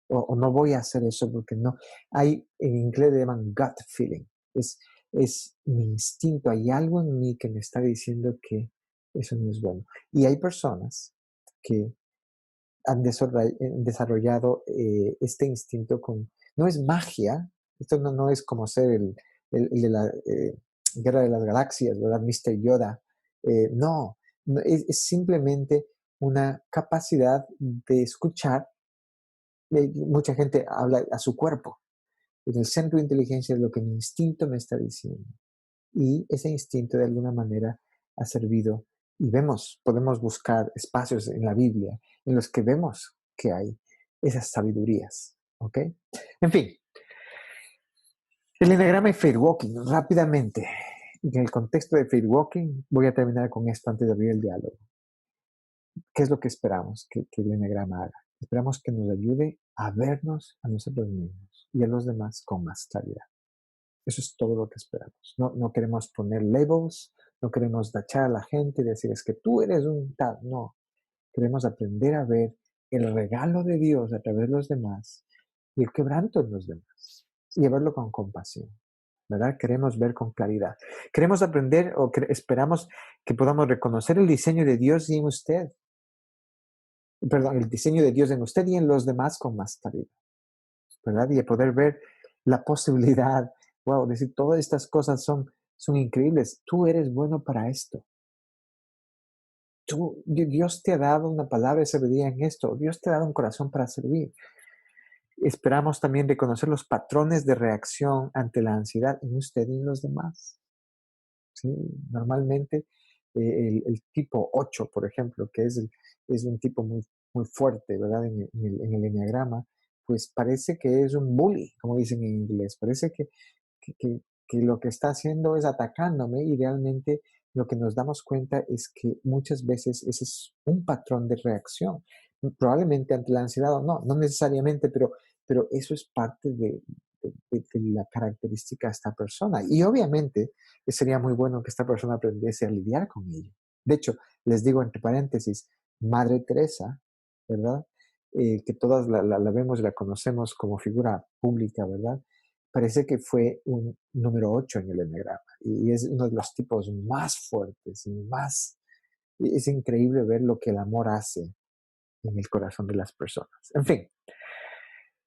O no voy a hacer eso porque no. En inglés le llaman gut feeling. Es, es mi instinto. Hay algo en mí que me está diciendo que eso no es bueno. Y hay personas que han desarrollado este instinto no es magia. Esto no es como ser el de la Guerra de las Galaxias, ¿verdad? Mr. Yoda. No, es simplemente una capacidad de escuchar. Mucha gente habla a su cuerpo. En el centro de inteligencia es lo que mi instinto me está diciendo. Y ese instinto de alguna manera ha servido. Y podemos buscar espacios en la Biblia en los que vemos que hay esas sabidurías. ¿Ok? En fin, el enneagrama y faith walking, rápidamente. En el contexto de faith walking, voy a terminar con esto antes de abrir el diálogo. ¿Qué es lo que esperamos que el enneagrama haga? Esperamos que nos ayude a vernos a nosotros mismos y a los demás con más claridad. Eso es todo lo que esperamos. No queremos poner labels, no queremos tachar a la gente y decir es que tú eres un tal. No, queremos aprender a ver el regalo de Dios a través de los demás y el quebranto en los demás y a verlo con compasión. ¿Verdad? Queremos ver con claridad. Queremos aprender esperamos que podamos reconocer el diseño de Dios y en usted. Perdón, el diseño de Dios en usted y en los demás con más claridad, ¿verdad? Y poder ver la posibilidad, wow, decir, todas estas cosas son increíbles. Tú eres bueno para esto. Dios te ha dado una palabra de sabiduría en esto. Dios te ha dado un corazón para servir. Esperamos también reconocer los patrones de reacción ante la ansiedad en usted y en los demás. ¿Sí? Normalmente el tipo 8, por ejemplo, que es un tipo muy fuerte, ¿verdad? En el enneagrama, pues parece que es un bully, como dicen en inglés. Parece que, que- que lo que está haciendo es atacándome y realmente lo que nos damos cuenta es que muchas veces ese es un patrón de reacción. Probablemente ante la ansiedad o no necesariamente, pero eso es parte de la característica de esta persona. Y obviamente sería muy bueno que esta persona aprendiese a lidiar con ello. De hecho, les digo entre paréntesis, Madre Teresa, ¿verdad? Que todas la vemos y la conocemos como figura pública, ¿verdad? Parece que fue un número 8 en el enneagrama y es uno de los tipos más fuertes y más... Es increíble ver lo que el amor hace en el corazón de las personas. En fin,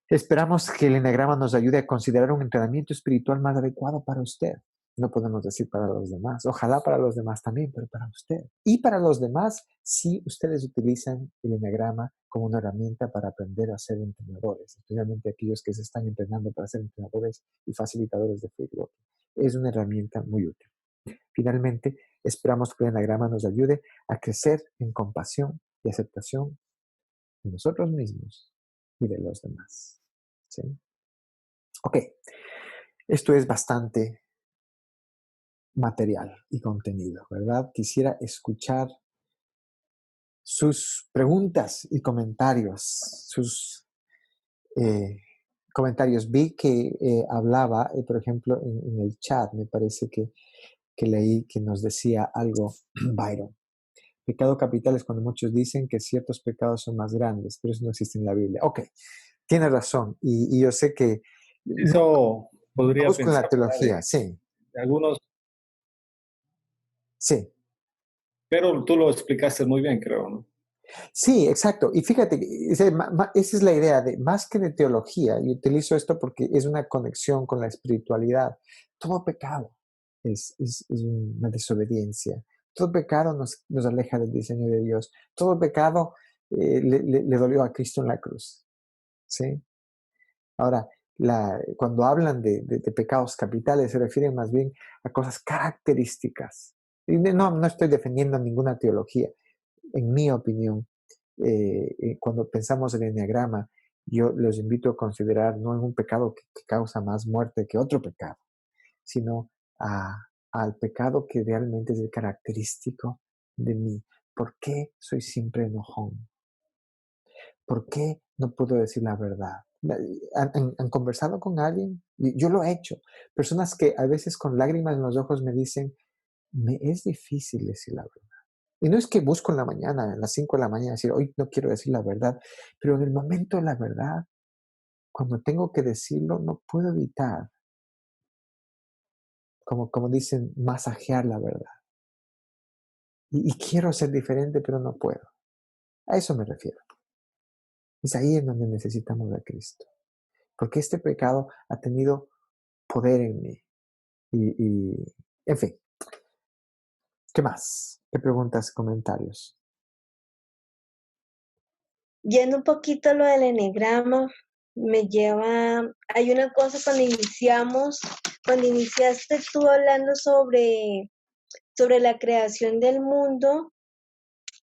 esperamos que el enneagrama nos ayude a considerar un entrenamiento espiritual más adecuado para usted. No podemos decir para los demás. Ojalá para los demás también, pero para usted. Y para los demás, si ustedes utilizan el enneagrama como una herramienta para aprender a ser entrenadores, especialmente aquellos que se están entrenando para ser entrenadores y facilitadores de Facebook. Es una herramienta muy útil. Finalmente, esperamos que el enneagrama nos ayude a crecer en compasión y aceptación de nosotros mismos y de los demás. ¿Sí? Ok, esto es bastante material y contenido, ¿verdad? Quisiera escuchar sus preguntas y comentarios, sus comentarios. Vi que hablaba, por ejemplo, en el chat, me parece que leí que nos decía algo Byron. Pecado capital es cuando muchos dicen que ciertos pecados son más grandes, pero eso no existe en la Biblia. Ok, tiene razón. Y yo sé que no, Eso no podría busco en la pensar, ¿verdad? teología, sí, De algunos, sí. pero tú lo explicaste muy bien, creo, ¿no? Sí, exacto. Y fíjate, esa es la idea de más que de teología, y utilizo esto porque es una conexión con la espiritualidad. Todo pecado es una desobediencia. Todo pecado nos aleja del diseño de Dios. Todo pecado le dolió a Cristo en la cruz. ¿Sí? Ahora, cuando hablan de pecados capitales, se refieren más bien a cosas características. Y no estoy defendiendo ninguna teología. En mi opinión, cuando pensamos en el enneagrama, yo los invito a considerar no en un pecado que causa más muerte que otro pecado, sino al pecado que realmente es el característico de mí. ¿Por qué soy siempre enojón? ¿Por qué no puedo decir la verdad? ¿Han conversado con alguien? Yo lo he hecho. Personas que a veces con lágrimas en los ojos me dicen, me es difícil decir la verdad. Y no es que busco en la mañana, a las 5 de la mañana, decir, hoy no quiero decir la verdad, pero en el momento de la verdad, cuando tengo que decirlo, no puedo evitar, como dicen, masajear la verdad. Y quiero ser diferente, pero no puedo. A eso me refiero. Es ahí en donde necesitamos a Cristo. Porque este pecado ha tenido poder en mí. En fin, ¿qué más? ¿Qué preguntas, comentarios? Yendo un poquito a lo del enegrama, hay una cosa cuando iniciaste tú hablando sobre la creación del mundo,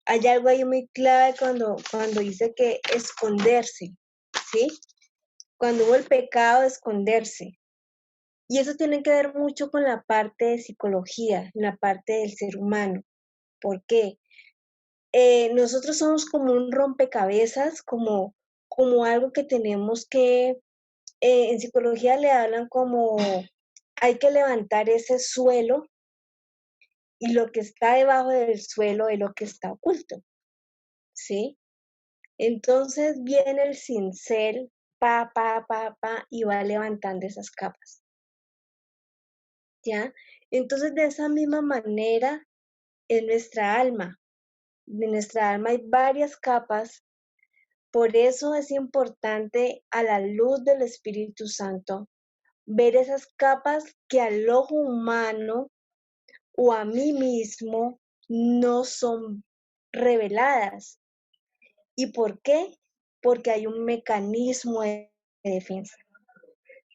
hay algo ahí muy clave cuando dice que esconderse, ¿sí? Cuando hubo el pecado, esconderse. Y eso tiene que ver mucho con la parte de psicología, la parte del ser humano. ¿Por qué? Nosotros somos como un rompecabezas, como algo que tenemos que, en psicología le hablan como hay que levantar ese suelo y lo que está debajo del suelo es lo que está oculto, ¿sí? Entonces viene el cincel, y va levantando esas capas, ¿ya? Entonces de esa misma manera en nuestra alma, de nuestra alma hay varias capas. Por eso es importante a la luz del Espíritu Santo ver esas capas que al ojo humano o a mí mismo no son reveladas. ¿Y por qué? Porque hay un mecanismo de defensa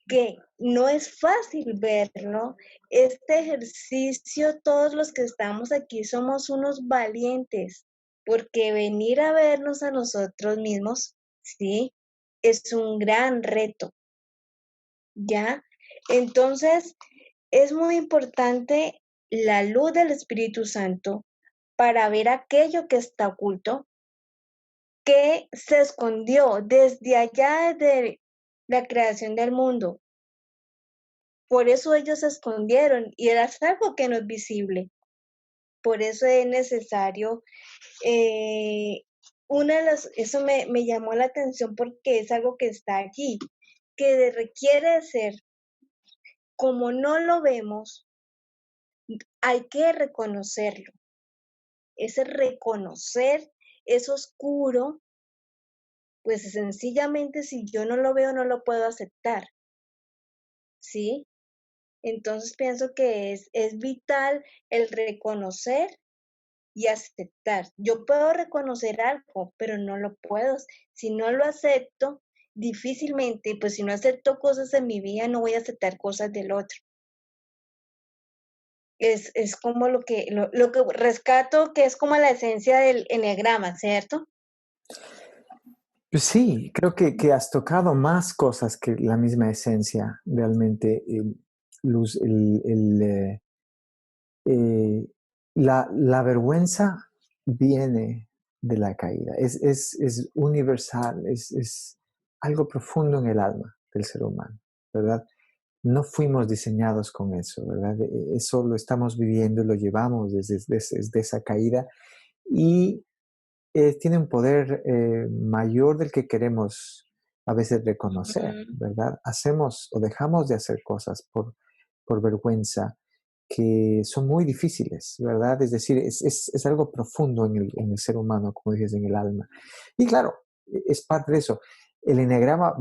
que no es fácil verlo. Este ejercicio, todos los que estamos aquí somos unos valientes, porque venir a vernos a nosotros mismos, ¿sí? Es un gran reto, ¿ya? Entonces, es muy importante la luz del Espíritu Santo para ver aquello que está oculto, que se escondió desde allá, desde la creación del mundo. Por eso ellos se escondieron y era algo que no es visible. Por eso es necesario, eso me llamó la atención porque es algo que está allí, que requiere ser, como no lo vemos, hay que reconocerlo. Ese reconocer es oscuro, pues sencillamente si yo no lo veo no lo puedo aceptar, ¿sí? Entonces pienso que es vital el reconocer y aceptar. Yo puedo reconocer algo, pero no lo puedo. Si no lo acepto, difícilmente, pues si no acepto cosas en mi vida, no voy a aceptar cosas del otro. Es como lo que rescato, que es como la esencia del eneagrama, ¿cierto? Pues sí, creo que has tocado más cosas que la misma esencia, realmente. Luz, la vergüenza viene de la caída. Es universal, es algo profundo en el alma del ser humano, ¿verdad? No fuimos diseñados con eso, ¿verdad? Eso lo estamos viviendo, lo llevamos desde esa caída y tiene un poder mayor del que queremos a veces reconocer, Ujú. ¿verdad? Hacemos o dejamos de hacer cosas por vergüenza que son muy difíciles, ¿verdad? Es decir, es algo profundo en el ser humano, como dices, en el alma. Y claro, es parte de eso. El enneagrama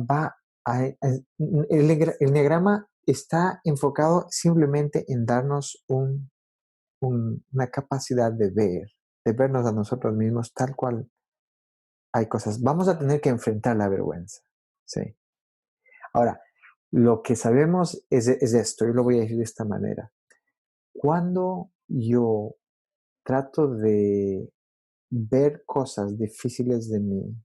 el enneagrama está enfocado simplemente en darnos una capacidad de vernos a nosotros mismos tal cual hay cosas. Vamos a tener que enfrentar la vergüenza, ¿sí? Ahora, lo que sabemos es esto, yo lo voy a decir de esta manera. Cuando yo trato de ver cosas difíciles de mí,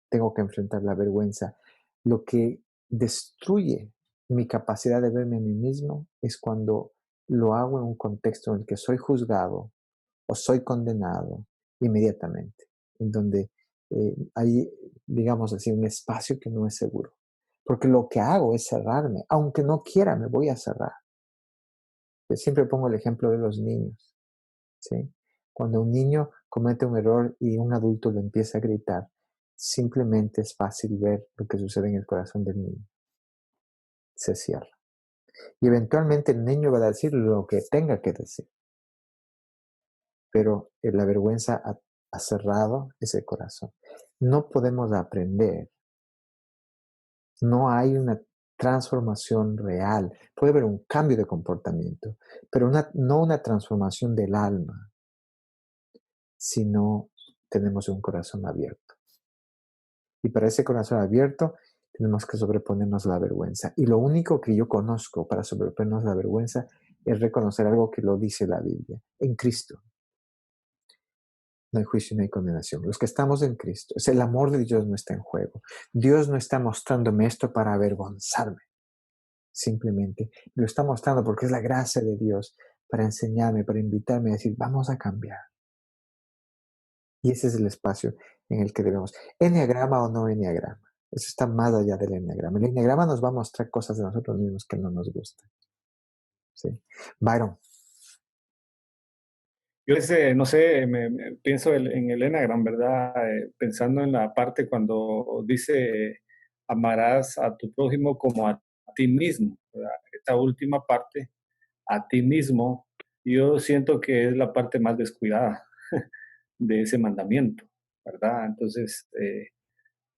tengo que enfrentar la vergüenza. Lo que destruye mi capacidad de verme a mí mismo es cuando lo hago en un contexto en el que soy juzgado o soy condenado inmediatamente, en donde hay, digamos así, un espacio que no es seguro. Porque lo que hago es cerrarme, aunque no quiera, me voy a cerrar. Yo siempre pongo el ejemplo de los niños, ¿sí? Cuando un niño comete un error y un adulto le empieza a gritar, simplemente es fácil ver lo que sucede en el corazón del niño. Se cierra. Y eventualmente el niño va a decir lo que tenga que decir. Pero la vergüenza ha cerrado ese corazón. No podemos aprender. No hay una transformación real. Puede haber un cambio de comportamiento, pero no una transformación del alma, si no tenemos un corazón abierto. Y para ese corazón abierto tenemos que sobreponernos la vergüenza. Y lo único que yo conozco para sobreponernos la vergüenza es reconocer algo que lo dice la Biblia. En Cristo no hay juicio, no hay condenación. Los que estamos en Cristo, es el amor de Dios no está en juego. Dios no está mostrándome esto para avergonzarme, simplemente. Lo está mostrando porque es la gracia de Dios para enseñarme, para invitarme a decir, vamos a cambiar. Y ese es el espacio en el que debemos. Enneagrama o no enneagrama. Eso está más allá del enneagrama. El enneagrama nos va a mostrar cosas de nosotros mismos que no nos gustan. ¿Sí? Byron. Yo no sé, pienso en el Enagram, ¿verdad? Pensando en la parte cuando dice amarás a tu prójimo como a ti mismo, ¿verdad? Esta última parte, a ti mismo, yo siento que es la parte más descuidada de ese mandamiento, ¿verdad? Entonces,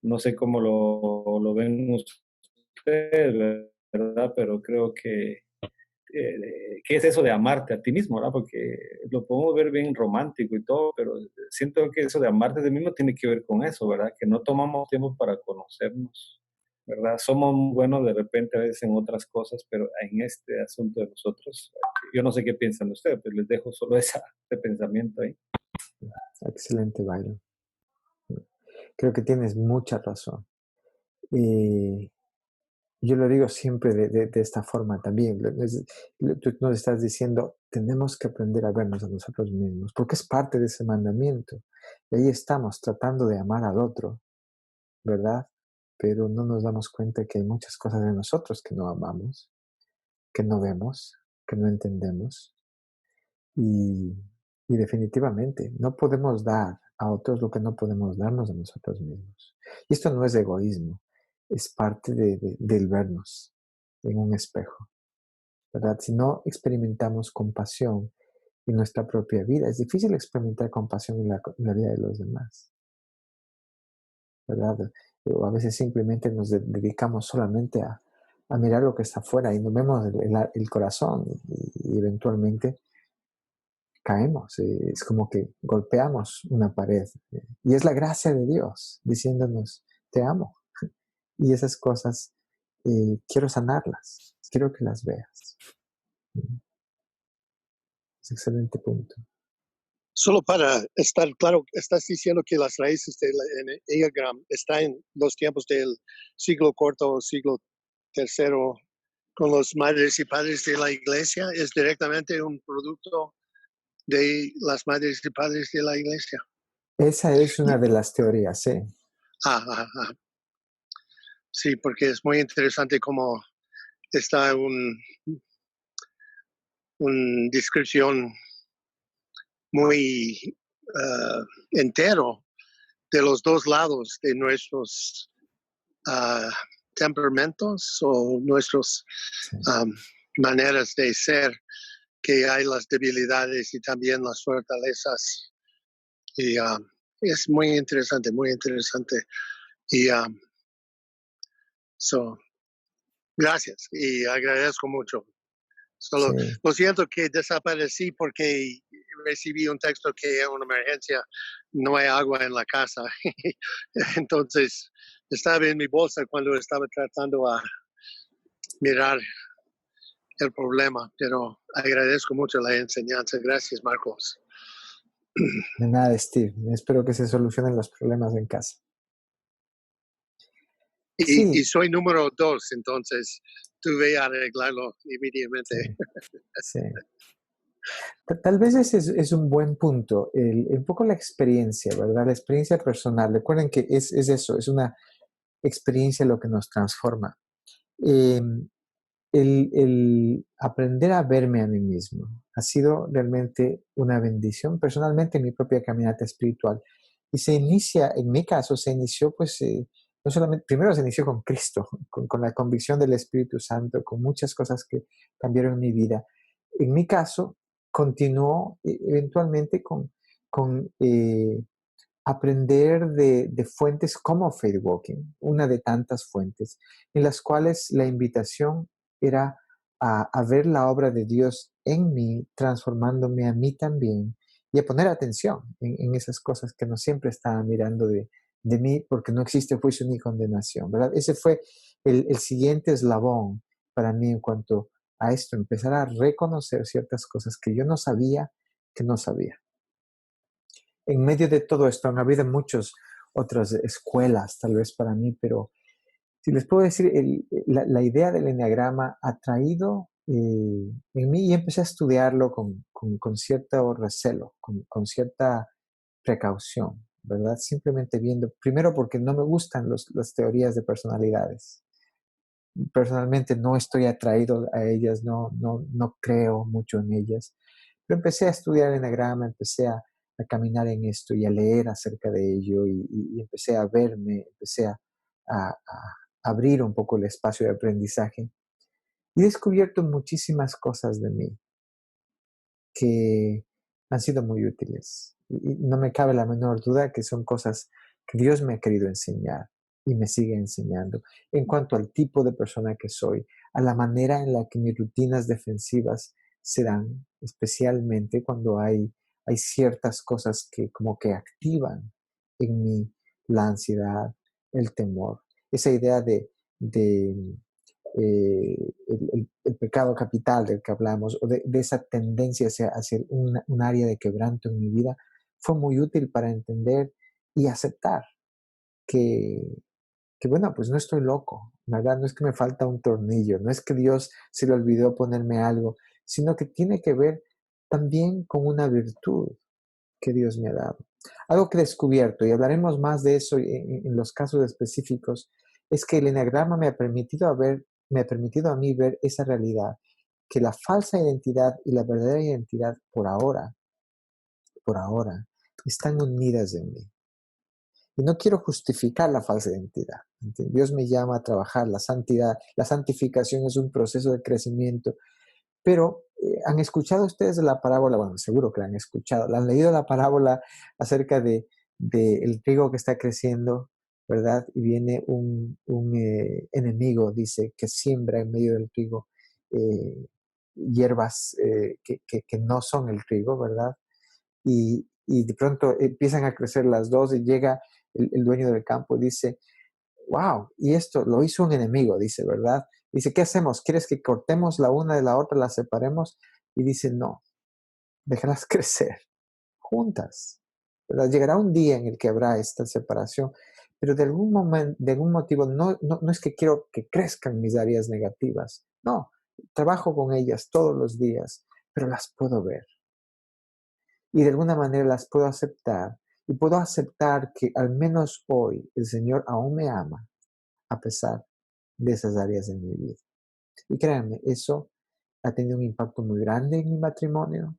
no sé cómo lo ven ustedes, ¿verdad? Pero creo que ¿qué es eso de amarte a ti mismo, ¿verdad? Porque lo podemos ver bien romántico y todo, pero siento que eso de amarte a ti mismo tiene que ver con eso, ¿verdad? Que no tomamos tiempo para conocernos, ¿verdad? Somos muy buenos de repente a veces en otras cosas, pero en este asunto de nosotros, yo no sé qué piensan ustedes, pues les dejo solo ese pensamiento ahí. Excelente, Byron. Creo que tienes mucha razón. Y yo lo digo siempre de esta forma también. Tú nos estás diciendo, tenemos que aprender a vernos a nosotros mismos, porque es parte de ese mandamiento. Y ahí estamos tratando de amar al otro, ¿verdad? Pero no nos damos cuenta que hay muchas cosas de nosotros que no amamos, que no vemos, que no entendemos. Y, y definitivamente no podemos dar a otros lo que no podemos darnos a nosotros mismos. Y esto no es egoísmo, es parte del vernos en un espejo, ¿verdad? Si no experimentamos compasión en nuestra propia vida, es difícil experimentar compasión en la vida de los demás, ¿verdad? O a veces simplemente nos dedicamos solamente a mirar lo que está afuera y no vemos el corazón y eventualmente caemos, es como que golpeamos una pared. Y es la gracia de Dios diciéndonos, te amo. Y esas cosas quiero sanarlas, quiero que las veas. Es excelente punto. Solo para estar claro, estás diciendo que las raíces del Enneagram están en los tiempos del siglo IV, siglo III, con los madres y padres de la iglesia. ¿Es directamente un producto de las madres y padres de la iglesia? Esa es una de las teorías, sí. Sí, porque es muy interesante cómo está una descripción muy entero de los dos lados de nuestros temperamentos o nuestras maneras de ser, que hay las debilidades y también las fortalezas. Y es muy interesante, muy interesante. Y gracias y agradezco mucho. Solo Sí. lo siento que desaparecí porque recibí un texto que es una emergencia, no hay agua en la casa. Entonces estaba en mi bolsa cuando estaba tratando a mirar el problema, pero agradezco mucho la enseñanza. Gracias, Marcos. De nada, Steve. Espero que se solucionen los problemas en casa. Y soy número 2, entonces tuve que arreglarlo inmediatamente. Sí. Tal vez ese es un buen punto, un poco la experiencia, ¿verdad? La experiencia personal. Recuerden que es eso, es una experiencia lo que nos transforma. El aprender a verme a mí mismo ha sido realmente una bendición personalmente en mi propia caminata espiritual. Y se inicia, en mi caso, se inició pues, no solamente, primero se inició con Cristo, con la convicción del Espíritu Santo, con muchas cosas que cambiaron en mi vida. En mi caso, continuó eventualmente con aprender de fuentes como Faith Walking, una de tantas fuentes, en las cuales la invitación era a ver la obra de Dios en mí, transformándome a mí también, y a poner atención en esas cosas que no siempre estaba mirando de mí, porque no existe juicio ni condenación, ¿verdad? Ese fue el siguiente eslabón para mí en cuanto a esto, empezar a reconocer ciertas cosas que yo no sabía que no sabía. En medio de todo esto han habido muchas otras escuelas, tal vez para mí, pero si les puedo decir, la idea del enneagrama ha traído en mí y empecé a estudiarlo con cierto recelo, con cierta precaución, ¿verdad? Simplemente viendo, primero porque no me gustan las teorías de personalidades. Personalmente no estoy atraído a ellas, no creo mucho en ellas. Pero empecé a estudiar el enneagrama, empecé a caminar en esto y a leer acerca de ello y empecé a verme, empecé a abrir un poco el espacio de aprendizaje y he descubierto muchísimas cosas de mí que han sido muy útiles. Y no me cabe la menor duda que son cosas que Dios me ha querido enseñar y me sigue enseñando en cuanto al tipo de persona que soy, a la manera en la que mis rutinas defensivas se dan, especialmente cuando hay ciertas cosas que como que activan en mí la ansiedad, el temor, esa idea de el pecado capital del que hablamos, o de esa tendencia hacia un área de quebranto en mi vida, fue muy útil para entender y aceptar que, bueno, pues no estoy loco, ¿verdad? No es que me falta un tornillo, no es que Dios se le olvidó ponerme algo, sino que tiene que ver también con una virtud que Dios me ha dado. Algo que he descubierto, y hablaremos más de eso en los casos específicos, es que el enneagrama me ha permitido a mí ver esa realidad, que la falsa identidad y la verdadera identidad por ahora, están unidas en mí. Y no quiero justificar la falsa identidad. Dios me llama a trabajar la santidad, la santificación es un proceso de crecimiento. Pero han escuchado ustedes la parábola, bueno, seguro que la han escuchado, la han leído la parábola acerca de el trigo que está creciendo, ¿verdad? Y viene un enemigo, dice, que siembra en medio del trigo hierbas que no son el trigo, ¿verdad? Y de pronto empiezan a crecer las dos y llega el dueño del campo y dice, wow, y esto lo hizo un enemigo, dice, ¿verdad? Dice, ¿qué hacemos? ¿Quieres que cortemos la una de la otra, las separemos? Y dice, no, déjalas crecer juntas, ¿verdad? Llegará un día en el que habrá esta separación, pero de algún momento, de algún motivo, no es que quiero que crezcan mis áreas negativas, no, trabajo con ellas todos los días, pero las puedo ver y de alguna manera las puedo aceptar Y puedo aceptar que al menos hoy el Señor aún me ama a pesar de esas áreas en mi vida. Y créanme, eso ha tenido un impacto muy grande en mi matrimonio.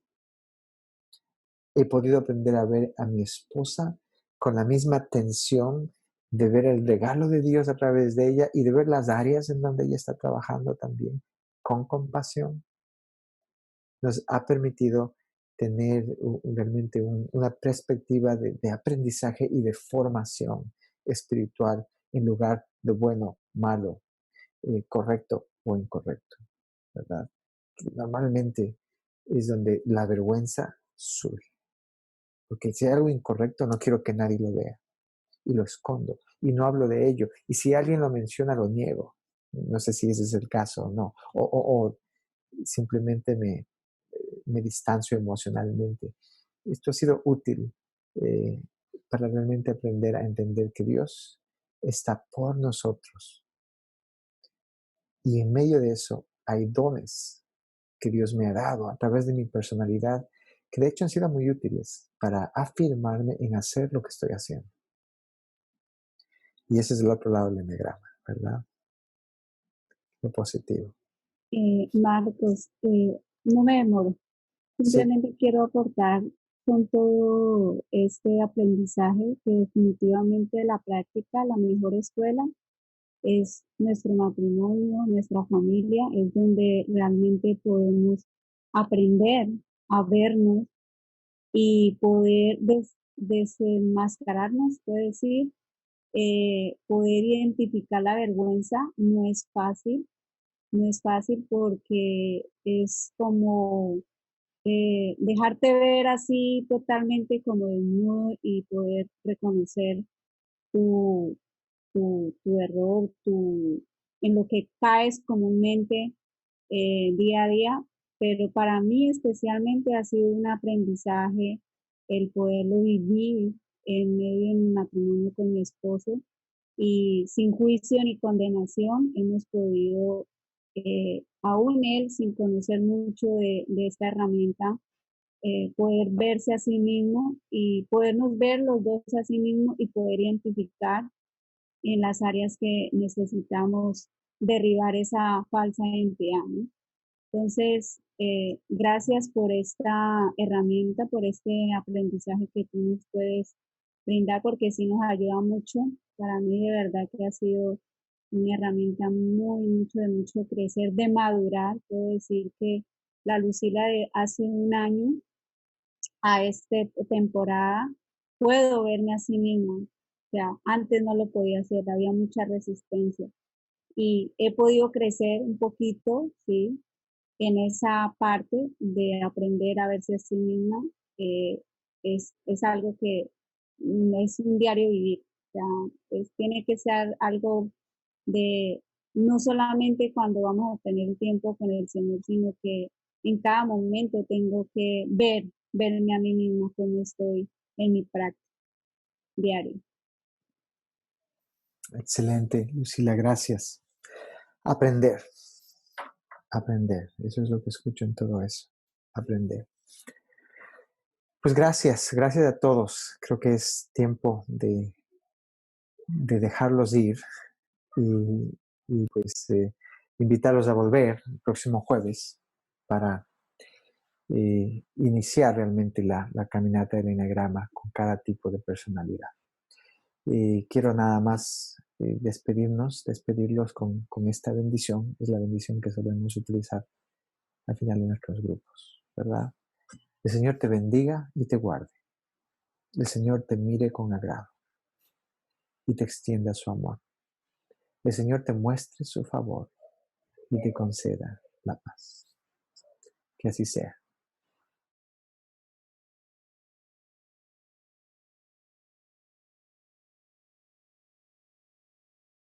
He podido aprender a ver a mi esposa con la misma atención de ver el regalo de Dios a través de ella y de ver las áreas en donde ella está trabajando también con compasión. Nos ha permitido tener realmente una perspectiva de aprendizaje y de formación espiritual en lugar de bueno, malo, correcto o incorrecto, ¿verdad? Normalmente es donde la vergüenza surge. Porque si hay algo incorrecto, no quiero que nadie lo vea. Y lo escondo. Y no hablo de ello. Y si alguien lo menciona, lo niego. No sé si ese es el caso o no. O simplemente me distancio emocionalmente. Esto ha sido útil para realmente aprender a entender que Dios está por nosotros. Y en medio de eso hay dones que Dios me ha dado a través de mi personalidad, que de hecho han sido muy útiles para afirmarme en hacer lo que estoy haciendo. Y ese es el otro lado del enneagrama, ¿verdad? Lo positivo. Marcos, no me demoro. Sí, Simplemente quiero aportar con todo este aprendizaje que definitivamente la práctica, la mejor escuela, es nuestro matrimonio, nuestra familia, es donde realmente podemos aprender a vernos y poder desenmascararnos, puedo decir, poder identificar la vergüenza no es fácil, no es fácil porque es como dejarte ver así totalmente como desnudo y poder reconocer tu, tu error, en lo que caes comúnmente día a día, pero para mí especialmente ha sido un aprendizaje el poderlo vivir en medio de mi matrimonio con mi esposo y sin juicio ni condenación hemos podido, aún él sin conocer mucho de esta herramienta, poder verse a sí mismo y podernos ver los dos a sí mismos y poder identificar en las áreas que necesitamos derribar esa falsa identidad, ¿no? Entonces, gracias por esta herramienta, por este aprendizaje que tú nos puedes brindar, porque sí nos ayuda mucho. Para mí, de verdad que ha sido una herramienta mucho de mucho crecer, de madurar. Puedo decir que la Lucila de hace un año a esta temporada, puedo verme a sí misma. O sea, antes no lo podía hacer, había mucha resistencia. Y he podido crecer un poquito, ¿sí? En esa parte de aprender a verse a sí misma, eh, es algo que es un diario vivir. O sea, tiene que ser algo de no solamente cuando vamos a tener tiempo con el Señor, sino que en cada momento tengo que verme a mí misma como estoy en mi práctica diaria. excelente, Lucila, gracias. Aprender, aprender. Eso es lo que escucho en todo eso. Aprender. Pues gracias a todos. Creo que es tiempo de dejarlos ir y pues invitarlos a volver el próximo jueves para iniciar realmente la caminata del enneagrama con cada tipo de personalidad. Quiero nada más despedirlos con esta bendición. Es la bendición que solemos utilizar al final de nuestros grupos, ¿verdad? El Señor te bendiga y te guarde. El Señor te mire con agrado y te extienda su amor. El Señor te muestre su favor y te conceda la paz. Que así sea.